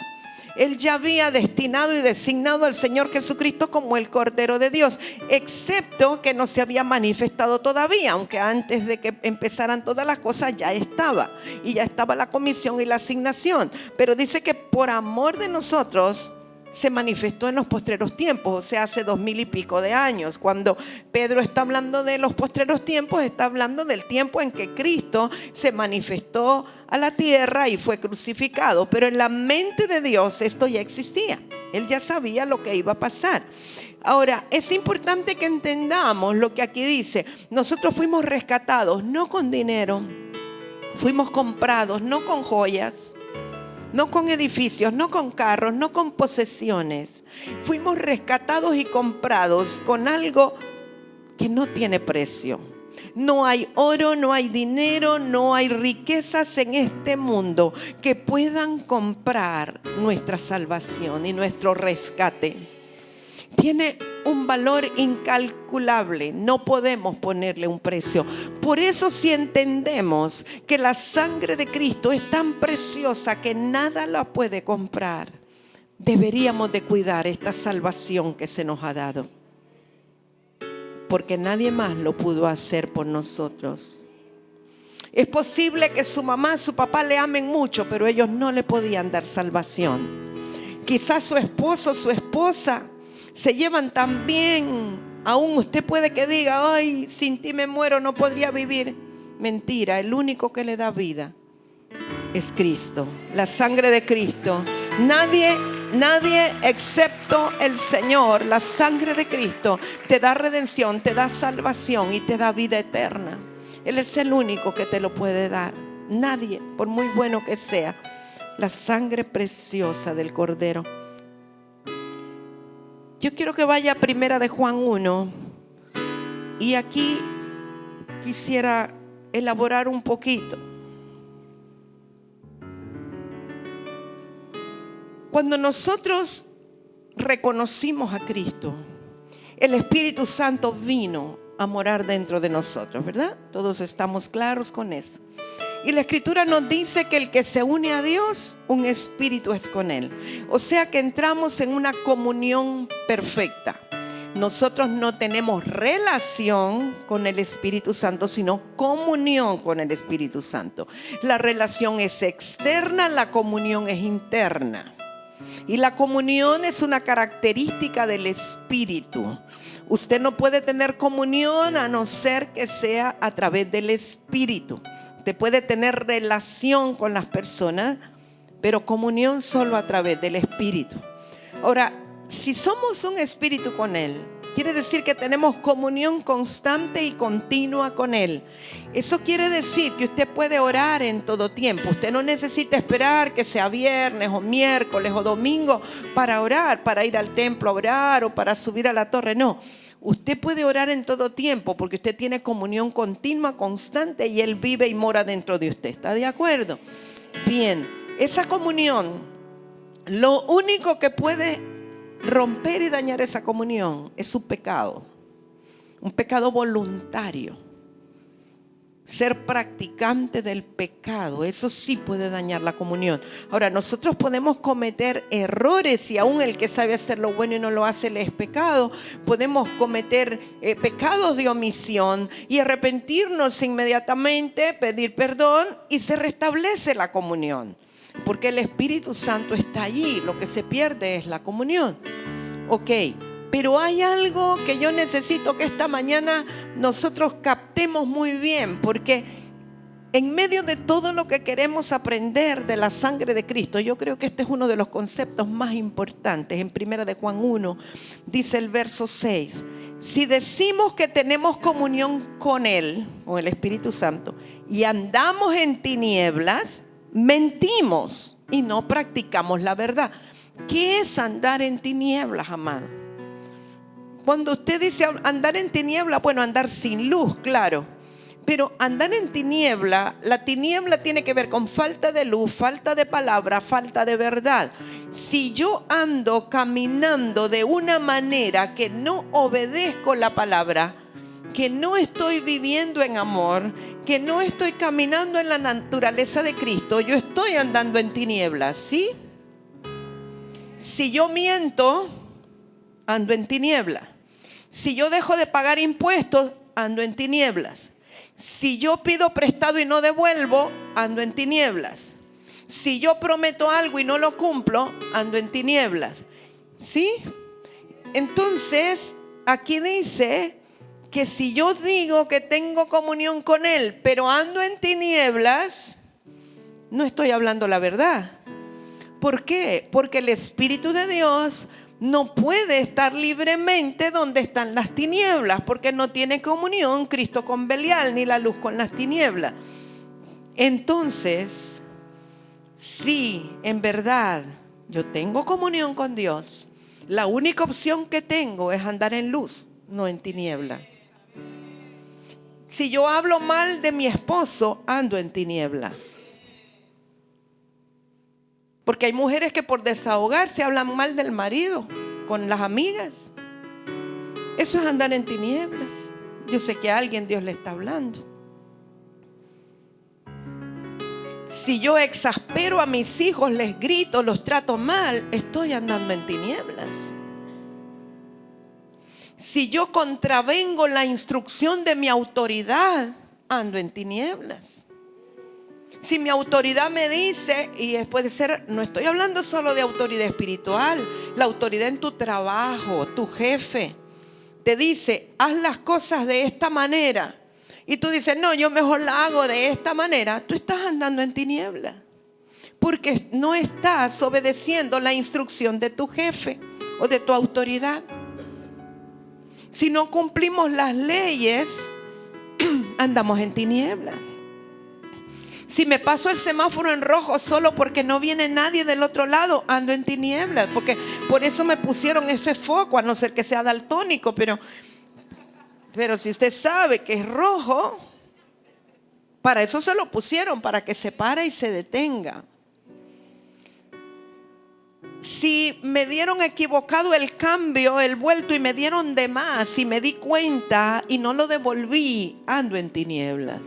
Él ya había destinado y designado al Señor Jesucristo como el Cordero de Dios, excepto que no se había manifestado todavía, aunque antes de que empezaran todas las cosas ya estaba, y ya estaba la comisión y la asignación. Pero dice que por amor de nosotros se manifestó en los postreros tiempos, o sea, hace 2000 y pico de años. Cuando Pedro está hablando de los postreros tiempos, está hablando del tiempo en que Cristo se manifestó a la tierra y fue crucificado. Pero en la mente de Dios esto ya existía. Él ya sabía lo que iba a pasar. Ahora, es importante que entendamos lo que aquí dice. Nosotros fuimos rescatados, no con dinero. Fuimos comprados, no con joyas, no con edificios, no con carros, no con posesiones. Fuimos rescatados y comprados con algo que no tiene precio. No hay oro, no hay dinero, no hay riquezas en este mundo que puedan comprar nuestra salvación y nuestro rescate. Tiene un valor incalculable, no podemos ponerle un precio. Por eso, si entendemos que la sangre de Cristo es tan preciosa que nada la puede comprar, deberíamos de cuidar esta salvación que se nos ha dado, porque nadie más lo pudo hacer por nosotros. Es posible que su mamá, su papá le amen mucho, pero ellos no le podían dar salvación. Quizás su esposo, su esposa se llevan tan bien, aún usted puede que diga, ay, sin ti me muero, no podría vivir. Mentira, el único que le da vida es Cristo, la sangre de Cristo. Nadie excepto el Señor, la sangre de Cristo, te da redención, te da salvación y te da vida eterna. Él es el único que te lo puede dar. Nadie, por muy bueno que sea. La sangre preciosa del Cordero. Yo quiero que vaya a Primera de Juan 1. Y aquí quisiera elaborar un poquito. Cuando nosotros reconocimos a Cristo, el Espíritu Santo vino a morar dentro de nosotros, ¿verdad? Todos estamos claros con eso. Y la Escritura nos dice que el que se une a Dios, un espíritu es con Él. O sea que entramos en una comunión perfecta. Nosotros no tenemos relación con el Espíritu Santo, sino comunión con el Espíritu Santo. La relación es externa, la comunión es interna. Y la comunión es una característica del Espíritu. Usted no puede tener comunión a no ser que sea a través del Espíritu. Usted puede tener relación con las personas, pero comunión solo a través del Espíritu. Ahora, si somos un espíritu con Él, quiere decir que tenemos comunión constante y continua con Él. Eso quiere decir que usted puede orar en todo tiempo. Usted no necesita esperar que sea viernes o miércoles o domingo para orar, para ir al templo a orar o para subir a la torre. No. Usted puede orar en todo tiempo porque usted tiene comunión continua, constante, y Él vive y mora dentro de usted. ¿Está de acuerdo? Bien, esa comunión, lo único que puede romper y dañar esa comunión es su pecado. Un pecado voluntario. Ser practicante del pecado, eso sí puede dañar la comunión. Ahora, nosotros podemos cometer errores y aún el que sabe hacer lo bueno y no lo hace le es pecado. Podemos cometer pecados de omisión y arrepentirnos inmediatamente, pedir perdón y se restablece la comunión. Porque el Espíritu Santo está allí, lo que se pierde es la comunión. Ok. Pero hay algo que yo necesito que esta mañana nosotros captemos muy bien, porque en medio de todo lo que queremos aprender de la sangre de Cristo, yo creo que este es uno de los conceptos más importantes. En Primera de Juan 1 dice el verso 6: si decimos que tenemos comunión con Él, con el Espíritu Santo, y andamos en tinieblas, mentimos y no practicamos la verdad. ¿Qué es andar en tinieblas, amado? Cuando usted dice andar en tiniebla, bueno, andar sin luz, claro. Pero andar en tiniebla, la tiniebla tiene que ver con falta de luz, falta de palabra, falta de verdad. Si yo ando caminando de una manera que no obedezco la palabra, que no estoy viviendo en amor, que no estoy caminando en la naturaleza de Cristo, yo estoy andando en tinieblas, ¿sí? Si yo miento, ando en tinieblas. Si yo dejo de pagar impuestos, ando en tinieblas. Si yo pido prestado y no devuelvo, ando en tinieblas. Si yo prometo algo y no lo cumplo, ando en tinieblas. ¿Sí? Entonces, aquí dice que si yo digo que tengo comunión con Él, pero ando en tinieblas, no estoy hablando la verdad. ¿Por qué? Porque el Espíritu de Dios no puede estar libremente donde están las tinieblas, porque no tiene comunión Cristo con Belial, ni la luz con las tinieblas. Entonces, si en verdad yo tengo comunión con Dios, la única opción que tengo es andar en luz, no en tiniebla. Si yo hablo mal de mi esposo, ando en tinieblas. Porque hay mujeres que por desahogarse hablan mal del marido con las amigas. Eso es andar en tinieblas. Yo sé que a alguien Dios le está hablando. Si yo exaspero a mis hijos, les grito, los trato mal, estoy andando en tinieblas. Si yo contravengo la instrucción de mi autoridad, ando en tinieblas. Si mi autoridad me dice, y puede ser, no estoy hablando solo de autoridad espiritual, la autoridad en tu trabajo, tu jefe te dice, haz las cosas de esta manera, y tú dices, no, yo mejor la hago de esta manera, tú estás andando en tinieblas, porque no estás obedeciendo la instrucción de tu jefe o de tu autoridad. Si no cumplimos las leyes, andamos en tinieblas. Si me paso el semáforo en rojo solo porque no viene nadie del otro lado, ando en tinieblas. Porque por eso me pusieron ese foco, a no ser que sea daltónico. Pero si usted sabe que es rojo, para eso se lo pusieron, para que se pare y se detenga. Si me dieron equivocado el cambio, el vuelto, y me dieron de más y me di cuenta y no lo devolví, ando en tinieblas.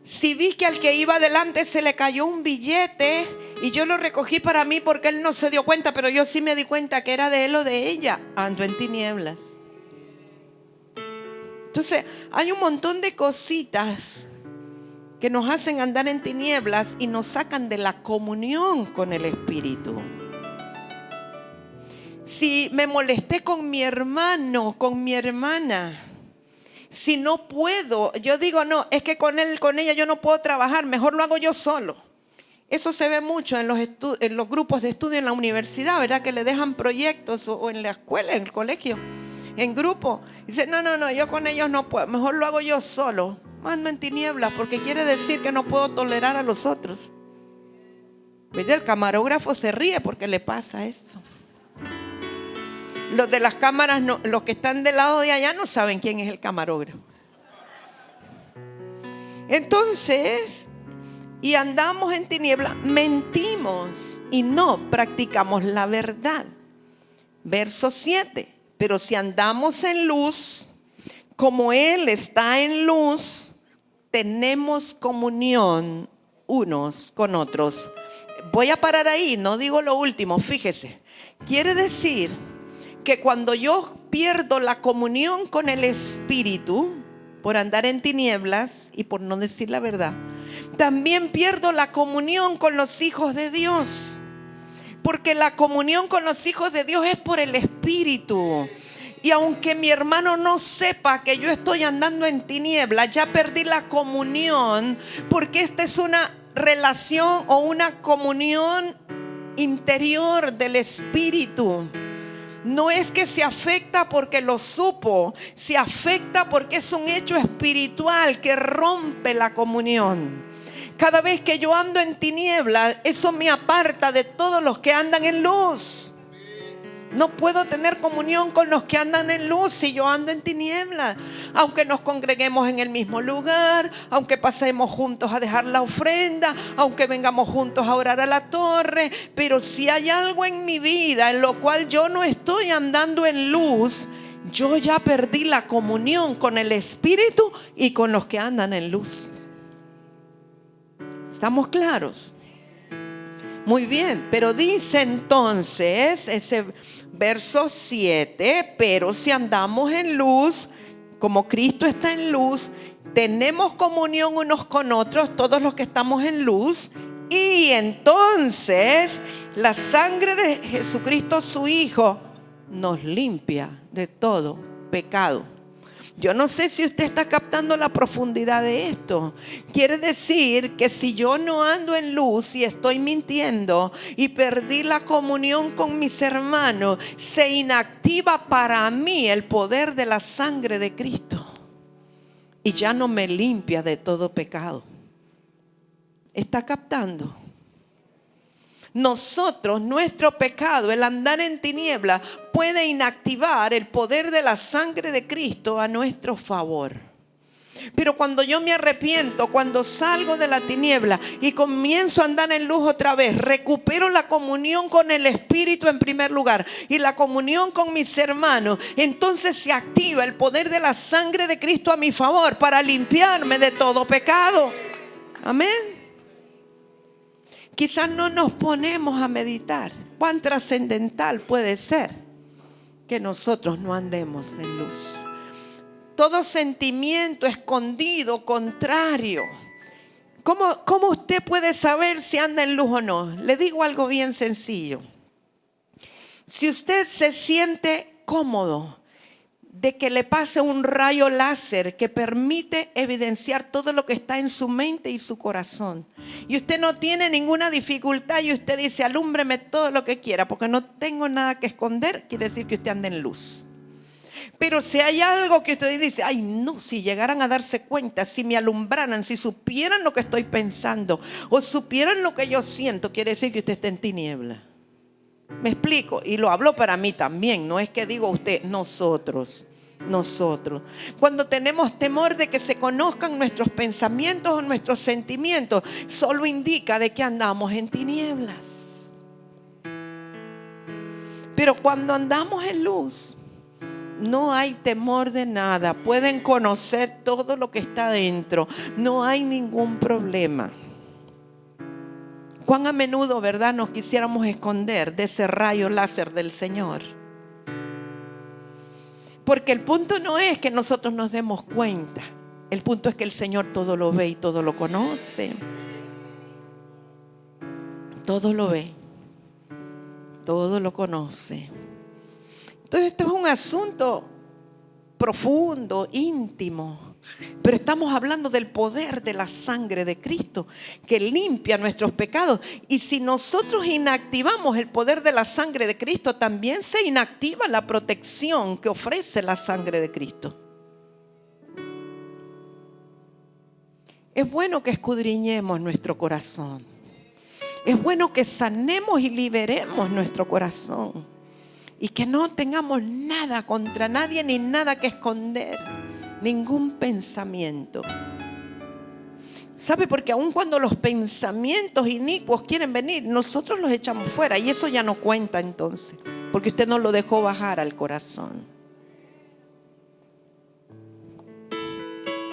Si vi que al que iba adelante se le cayó un billete y yo lo recogí para mí porque él no se dio cuenta, pero yo sí me di cuenta que era de él o de ella, ando en tinieblas. Entonces hay un montón de cositas que nos hacen andar en tinieblas y nos sacan de la comunión con el Espíritu. Si me molesté con mi hermano, con mi hermana, si no puedo, yo digo, no, es que con él, con ella yo no puedo trabajar, mejor lo hago yo solo. Eso se ve mucho en los grupos de estudio en la universidad, ¿verdad? Que le dejan proyectos o en la escuela, en el colegio, en grupo. Dice, no, yo con ellos no puedo, mejor lo hago yo solo. Ando en tinieblas porque quiere decir que no puedo tolerar a los otros. ¿Verdad? El camarógrafo se ríe porque le pasa eso. Los de las cámaras, no, los que están del lado de allá no saben quién es el camarógrafo. Entonces, y andamos en tinieblas, mentimos y no practicamos la verdad. Verso 7. Pero si andamos en luz, como Él está en luz, tenemos comunión unos con otros. Voy a parar ahí, no digo lo último, fíjese. Quiere decir que cuando yo pierdo la comunión con el Espíritu por andar en tinieblas y por no decir la verdad, también pierdo la comunión con los hijos de Dios. Porque la comunión con los hijos de Dios es por el Espíritu. Y aunque mi hermano no sepa que yo estoy andando en tinieblas, ya perdí la comunión, porque esta es una relación o una comunión interior del Espíritu. No es que se afecta porque lo supo, se afecta porque es un hecho espiritual que rompe la comunión. Cada vez que yo ando en tinieblas, eso me aparta de todos los que andan en luz. No puedo tener comunión con los que andan en luz si yo ando en tinieblas. Aunque nos congreguemos en el mismo lugar, aunque pasemos juntos a dejar la ofrenda, aunque vengamos juntos a orar a la torre, pero si hay algo en mi vida en lo cual yo no estoy andando en luz, yo ya perdí la comunión con el Espíritu y con los que andan en luz. ¿Estamos claros? Muy bien, pero dice entonces ese verso 7, pero si andamos en luz, como Cristo está en luz, tenemos comunión unos con otros, todos los que estamos en luz, y entonces la sangre de Jesucristo, su Hijo, nos limpia de todo pecado. Yo no sé si usted está captando la profundidad de esto. Quiere decir que si yo no ando en luz y estoy mintiendo y perdí la comunión con mis hermanos, se inactiva para mí el poder de la sangre de Cristo y ya no me limpia de todo pecado. ¿Está captando? Nosotros, nuestro pecado, el andar en tiniebla, puede inactivar el poder de la sangre de Cristo a nuestro favor. Pero cuando yo me arrepiento, cuando salgo de la tiniebla y comienzo a andar en luz otra vez, recupero la comunión con el Espíritu en primer lugar y la comunión con mis hermanos, entonces se activa el poder de la sangre de Cristo a mi favor para limpiarme de todo pecado. Amén. Quizás no nos ponemos a meditar cuán trascendental puede ser que nosotros no andemos en luz. Todo sentimiento escondido, contrario. ¿Cómo usted puede saber si anda en luz o no? Le digo algo bien sencillo. Si usted se siente cómodo de que le pase un rayo láser que permite evidenciar todo lo que está en su mente y su corazón, y usted no tiene ninguna dificultad y usted dice, alúmbreme todo lo que quiera porque no tengo nada que esconder, quiere decir que usted anda en luz. Pero si hay algo que usted dice, ay no, si llegaran a darse cuenta, si me alumbraran, si supieran lo que estoy pensando o supieran lo que yo siento, quiere decir que usted está en tiniebla. ¿Me explico? Y lo hablo para mí también, no es que digo usted, nosotros. Cuando tenemos temor de que se conozcan nuestros pensamientos o nuestros sentimientos, solo indica de que andamos en tinieblas. Pero cuando andamos en luz, no hay temor de nada. Pueden conocer todo lo que está dentro. No hay ningún problema. Cuán a menudo, ¿verdad?, nos quisiéramos esconder de ese rayo láser del Señor. Porque el punto no es que nosotros nos demos cuenta. El punto es que el Señor todo lo ve y todo lo conoce. Todo lo ve. Todo lo conoce. Entonces esto es un asunto profundo, íntimo. Pero estamos hablando del poder de la sangre de Cristo que limpia nuestros pecados. Y si nosotros inactivamos el poder de la sangre de Cristo, también se inactiva la protección que ofrece la sangre de Cristo. Es bueno que escudriñemos nuestro corazón. Es bueno que sanemos y liberemos nuestro corazón. Y que no tengamos nada contra nadie ni nada que esconder. Ningún pensamiento. ¿Sabe? Porque aun cuando los pensamientos inicuos quieren venir, nosotros los echamos fuera. Y eso ya no cuenta entonces. Porque usted no lo dejó bajar al corazón.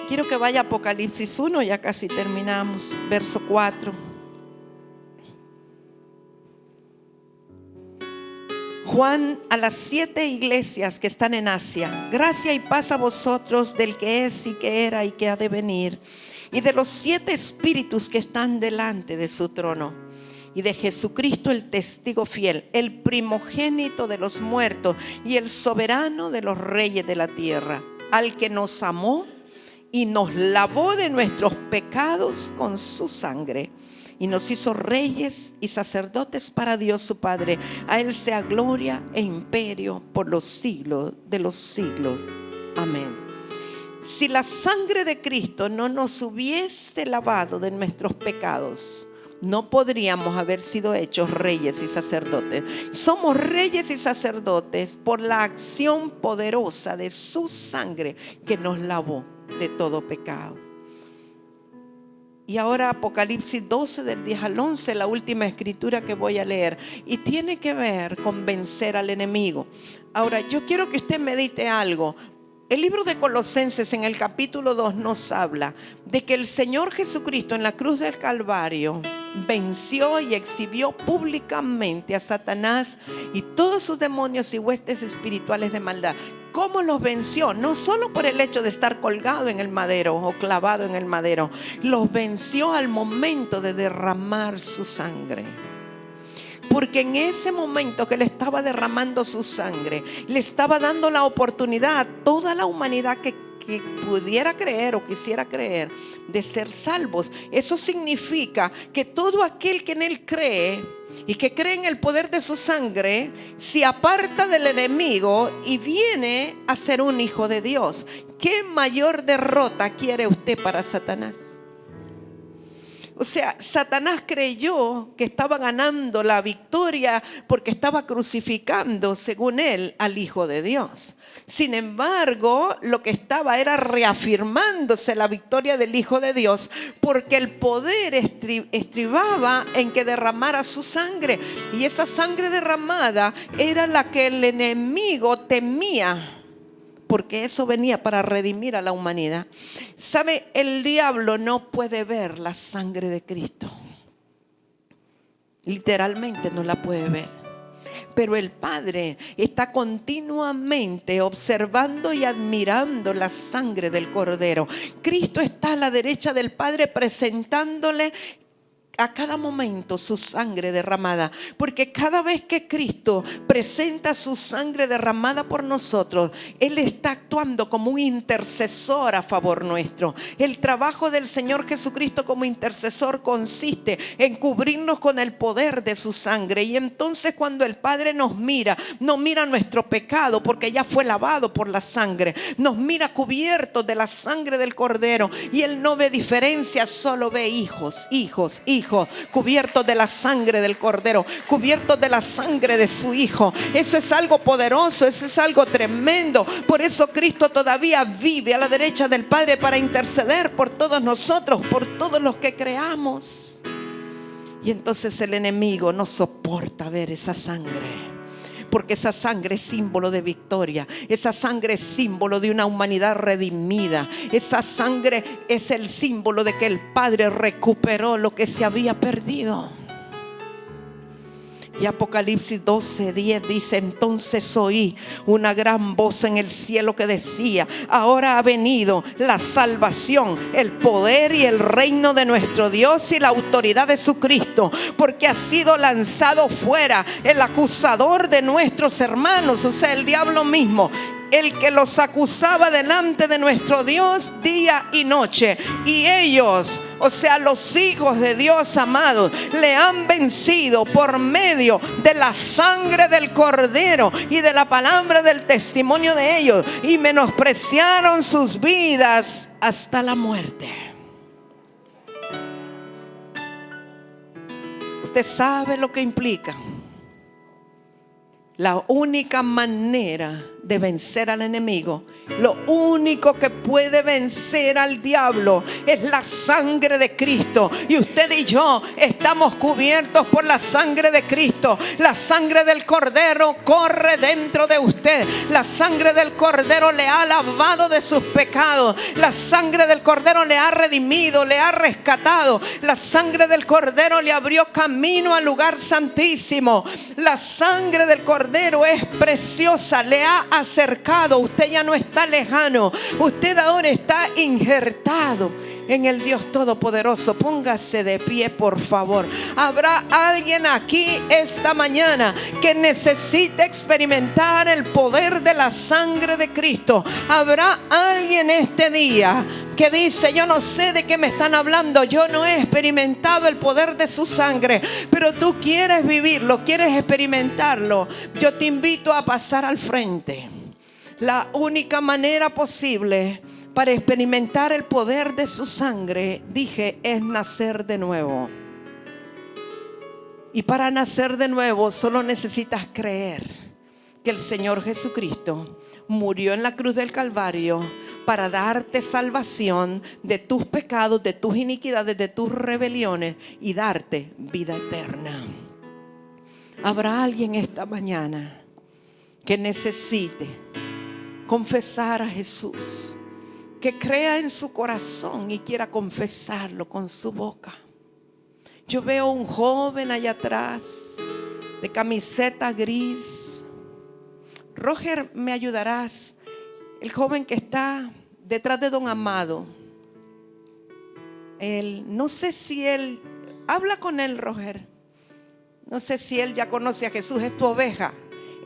Quiero que vaya a Apocalipsis 1, ya casi terminamos. Verso 4. Juan, a las 7 iglesias que están en Asia: gracia y paz a vosotros del que es y que era y que ha de venir, y de los 7 espíritus que están delante de su trono, y de Jesucristo el testigo fiel, el primogénito de los muertos y el soberano de los reyes de la tierra, al que nos amó y nos lavó de nuestros pecados con su sangre, y nos hizo reyes y sacerdotes para Dios su Padre. A Él sea gloria e imperio por los siglos de los siglos. Amén. Si la sangre de Cristo no nos hubiese lavado de nuestros pecados, no podríamos haber sido hechos reyes y sacerdotes. Somos reyes y sacerdotes por la acción poderosa de su sangre que nos lavó de todo pecado. Y ahora Apocalipsis 12 del 10 al 11, la última escritura que voy a leer, y tiene que ver con vencer al enemigo. Ahora yo quiero que usted medite algo. El libro de Colosenses en el capítulo 2 nos habla de que el Señor Jesucristo en la cruz del Calvario venció y exhibió públicamente a Satanás y todos sus demonios y huestes espirituales de maldad. ¿Cómo los venció? No solo por el hecho de estar colgado en el madero o clavado en el madero. Los venció al momento de derramar su sangre. Porque en ese momento que le estaba derramando su sangre, le estaba dando la oportunidad a toda la humanidad que pudiera creer o quisiera creer de ser salvos. Eso significa que todo aquel que en Él cree y que cree en el poder de su sangre, se aparta del enemigo y viene a ser un hijo de Dios. ¿Qué mayor derrota quiere usted para Satanás? O sea, Satanás creyó que estaba ganando la victoria porque estaba crucificando, según él, al Hijo de Dios. Sin embargo, lo que estaba era reafirmándose la victoria del Hijo de Dios, porque el poder estribaba en que derramara su sangre. Y esa sangre derramada era la que el enemigo temía, porque eso venía para redimir a la humanidad. ¿Sabe? El diablo no puede ver la sangre de Cristo. Literalmente no la puede ver. Pero el Padre está continuamente observando y admirando la sangre del Cordero. Cristo está a la derecha del Padre presentándole a cada momento su sangre derramada, porque cada vez que Cristo presenta su sangre derramada por nosotros, Él está actuando como un intercesor a favor nuestro. El trabajo del Señor Jesucristo como intercesor consiste en cubrirnos con el poder de su sangre, y entonces cuando el Padre nos mira, no mira nuestro pecado porque ya fue lavado por la sangre, nos mira cubiertos de la sangre del Cordero, y Él no ve diferencia, solo ve hijos, cubiertos de la sangre del Cordero, cubiertos de la sangre de su Hijo. Eso es algo poderoso, eso es algo tremendo. Por eso Cristo todavía vive a la derecha del Padre para interceder por todos nosotros, por todos los que creamos. Y entonces el enemigo no soporta ver esa sangre, porque esa sangre es símbolo de victoria. Esa sangre es símbolo de una humanidad redimida. Esa sangre es el símbolo de que el Padre recuperó lo que se había perdido. Y Apocalipsis 12:10 dice: entonces oí una gran voz en el cielo que decía: ahora ha venido la salvación, el poder y el reino de nuestro Dios y la autoridad de su Cristo, porque ha sido lanzado fuera el acusador de nuestros hermanos, o sea, el diablo mismo, el que los acusaba delante de nuestro Dios día y noche. Y ellos, o sea, los hijos de Dios amados, le han vencido por medio de la sangre del Cordero y de la palabra del testimonio de ellos, y menospreciaron sus vidas hasta la muerte. Usted sabe lo que implica. La única manera de vencer al enemigo, lo único que puede vencer al diablo, es la sangre de Cristo. Y usted y yo estamos cubiertos por la sangre de Cristo. La sangre del Cordero corre dentro de usted. La sangre del Cordero le ha lavado de sus pecados. La sangre del Cordero le ha redimido, le ha rescatado. La sangre del Cordero le abrió camino al lugar santísimo. La sangre del Cordero es preciosa, le ha acercado. Usted ya no está lejano, usted ahora está injertado en el Dios Todopoderoso. Póngase de pie, por favor. Habrá alguien aquí esta mañana que necesite experimentar el poder de la sangre de Cristo. Habrá alguien este día que dice: yo no sé de qué me están hablando, yo no he experimentado el poder de su sangre, pero tú quieres vivirlo, quieres experimentarlo. Yo te invito a pasar al frente. La única manera posible para experimentar el poder de su sangre, dije, es nacer de nuevo. Y para nacer de nuevo solo necesitas creer que el Señor Jesucristo murió en la cruz del Calvario para darte salvación de tus pecados, de tus iniquidades, de tus rebeliones, y darte vida eterna. Habrá alguien esta mañana que necesite confesar a Jesús, que crea en su corazón y quiera confesarlo con su boca. Yo veo un joven allá atrás de camiseta gris. Roger, ¿me ayudarás? El joven que está detrás de don Amado. No sé si él, habla con él, Roger. No sé si él ya conoce a Jesús, es tu oveja.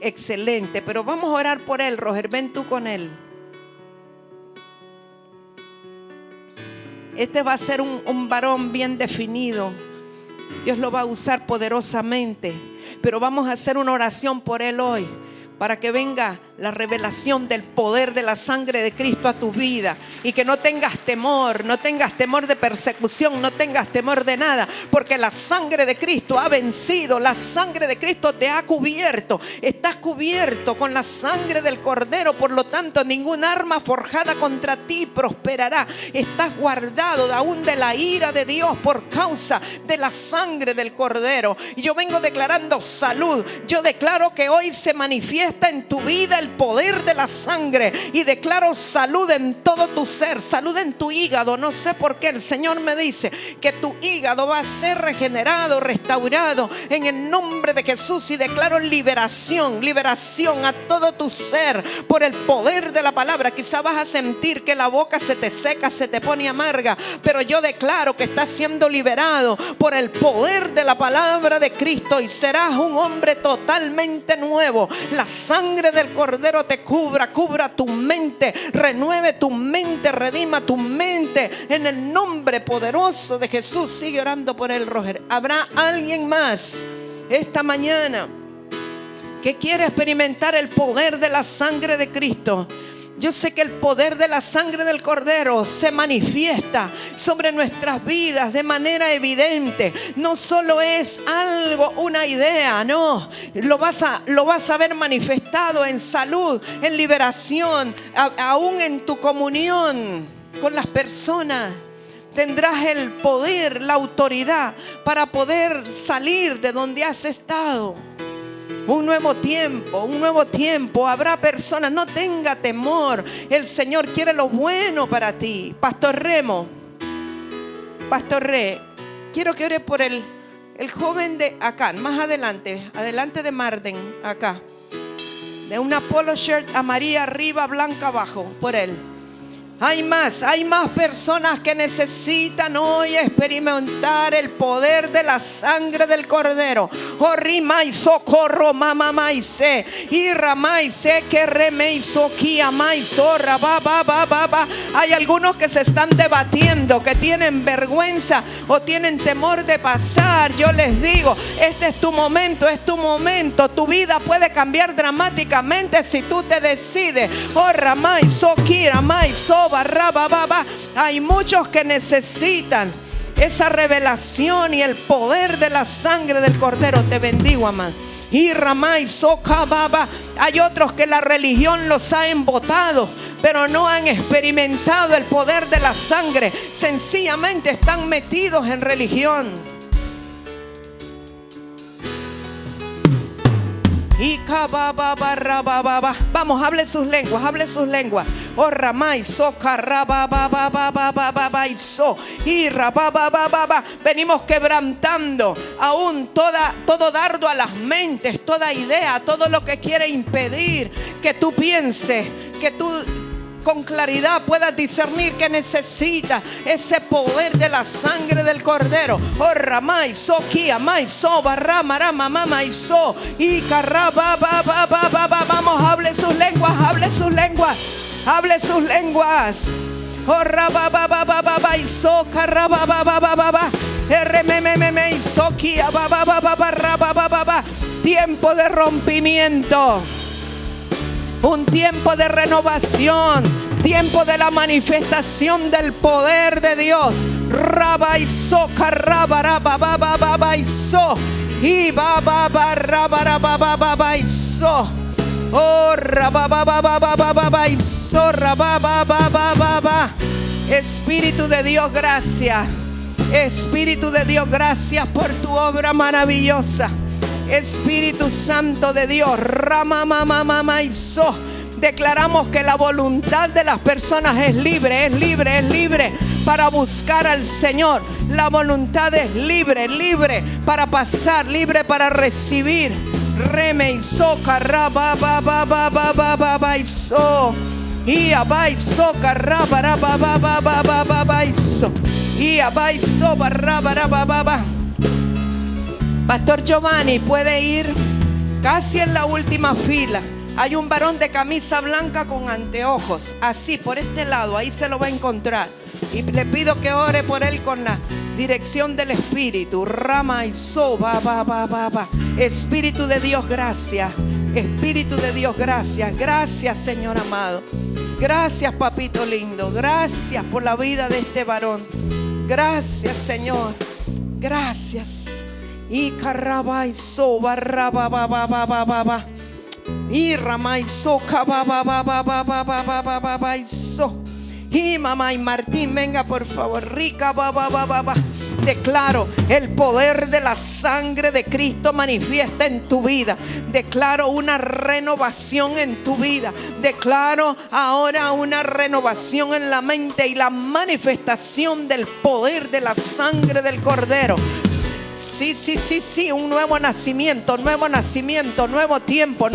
Excelente, pero vamos a orar por él, Roger, ven tú con él. Este va a ser un varón bien definido. Dios lo va a usar poderosamente, pero vamos a hacer una oración por él hoy, para que venga la revelación del poder de la sangre de Cristo a tu vida, y que no tengas temor, no tengas temor de persecución, no tengas temor de nada, porque la sangre de Cristo ha vencido, la sangre de Cristo te ha cubierto, estás cubierto con la sangre del Cordero. Por lo tanto, ningún arma forjada contra ti prosperará. Estás guardado aún de la ira de Dios por causa de la sangre del Cordero. Y yo vengo declarando salud. Yo declaro que hoy se manifiesta en tu vida el el poder de la sangre y declaro salud en todo tu ser, salud en tu hígado. No sé por qué el Señor me dice que tu hígado va a ser regenerado, restaurado en el nombre de Jesús, y declaro liberación a todo tu ser por el poder de la palabra. Quizá vas a sentir que la boca se te seca, se te pone amarga, pero yo declaro que estás siendo liberado por el poder de la palabra de Cristo y serás un hombre totalmente nuevo. La sangre del Cordero te cubra tu mente, renueve tu mente, redima tu mente en el nombre poderoso de Jesús. Sigue orando por él, Roger. ¿Habrá alguien más esta mañana que quiere experimentar el poder de la sangre de Cristo? Yo sé que el poder de la sangre del Cordero se manifiesta sobre nuestras vidas de manera evidente. No solo es algo, una idea, no. Lo vas a ver manifestado en salud, en liberación, aún en tu comunión con las personas. Tendrás el poder, la autoridad para poder salir de donde has estado. Un nuevo tiempo. Habrá personas, no tenga temor. El Señor quiere lo bueno para ti. Pastor Re, quiero que ore por el joven de acá, más adelante de Marden, acá. De una polo shirt amarilla arriba, blanca abajo, por él. Hay más personas que necesitan hoy experimentar el poder de la sangre del Cordero. Oh, rimai socorro mamamaise y ramaise que remeiso kiamaisora ba. Hay algunos que se están debatiendo, que tienen vergüenza o tienen temor de pasar. Yo les digo, este es tu momento, Tu vida puede cambiar dramáticamente si tú te decides. Oh, ramai sokira maiso. Hay muchos que necesitan esa revelación y el poder de la sangre del Cordero. Te bendigo, amado. Y Ramay Sokababa. Hay otros que la religión los ha embotado, pero no han experimentado el poder de la sangre. Sencillamente están metidos en religión. Vamos, hable sus lenguas. Oh, ramay, soca, y venimos quebrantando aún todo dardo a las mentes, toda idea, todo lo que quiere impedir que tú pienses, que tú con claridad puedas discernir que necesita ese poder de la sangre del Cordero. Oh, ramay, soquia, may, soba, rama, mama, y so, y carraba, vamos, hable sus lenguas. Oh, raba, y so, carraba, rmmm, soquia, raba. Tiempo de rompimiento. Un tiempo de renovación, tiempo de la manifestación del poder de Dios. Raba y soca, raba, y so, y raba, y so. Oh, raba, y so, raba. Espíritu de Dios, gracias. Espíritu de Dios, gracias por tu obra maravillosa. Espíritu Santo de Dios, declaramos que la voluntad de las personas es libre para buscar al Señor. La voluntad es libre para pasar, libre para recibir. Pastor Giovanni puede ir casi en la última fila. Hay un varón de camisa blanca con anteojos, así por este lado, ahí se lo va a encontrar. Y le pido que ore por él con la dirección del Espíritu. Rama y so, va. Espíritu de Dios, gracias. Espíritu de Dios, gracias. Gracias, Señor amado. Gracias, papito lindo. Gracias por la vida de este varón. Gracias, Señor. Gracias. Y carrabay so barraba y ramay so cababa so. Y mamá y Martín, venga por favor. Rica Declaro el poder de la sangre de Cristo manifiesta en tu vida. Declaro una renovación en tu vida. Declaro ahora una renovación en la mente y la manifestación del poder de la sangre del Cordero. Sí, un nuevo nacimiento, nuevo tiempo.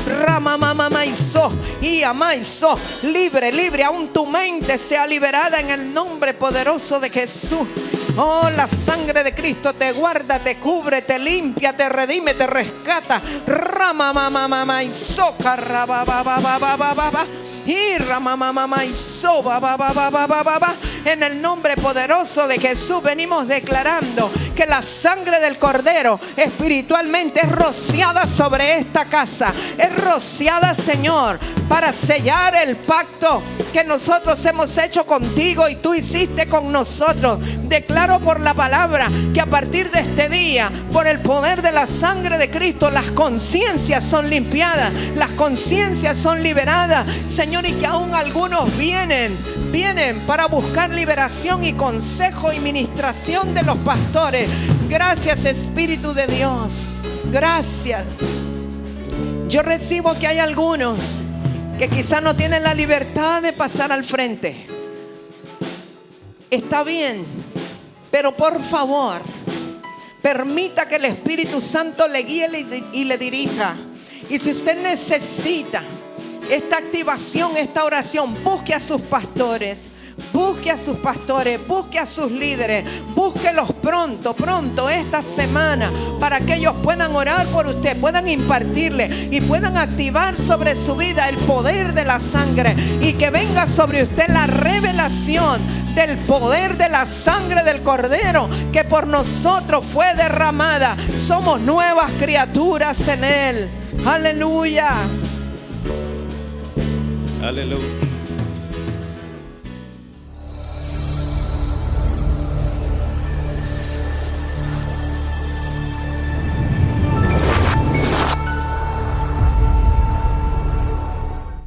Ramamamamaiso y amaiso, libre, aún tu mente sea liberada en el nombre poderoso de Jesús. Oh, la sangre de Cristo te guarda, te cubre, te limpia, te redime, te rescata. Ramamamamaiso, carrababababababa. En el nombre poderoso de Jesús venimos declarando que la sangre del Cordero espiritualmente es rociada sobre esta casa. Es rociada, Señor, para sellar el pacto que nosotros hemos hecho contigo y tú hiciste con nosotros. Declaro por la palabra que a partir de este día, por el poder de la sangre de Cristo, las conciencias son limpiadas, las conciencias son liberadas, Señor, y que aún algunos vienen para buscar liberación y consejo y ministración de los pastores. Gracias, Espíritu de Dios. Gracias. Yo recibo que hay algunos que quizás no tienen la libertad de pasar al frente. Está bien, pero por favor, permita que el Espíritu Santo le guíe y le dirija. Y si usted necesita esta activación, esta oración, busque a sus pastores, busque a sus líderes, búsquelos pronto esta semana, para que ellos puedan orar por usted, puedan impartirle y puedan activar sobre su vida el poder de la sangre, y que venga sobre usted la revelación del poder de la sangre del Cordero que por nosotros fue derramada. Somos nuevas criaturas en Él. Aleluya. Aleluya.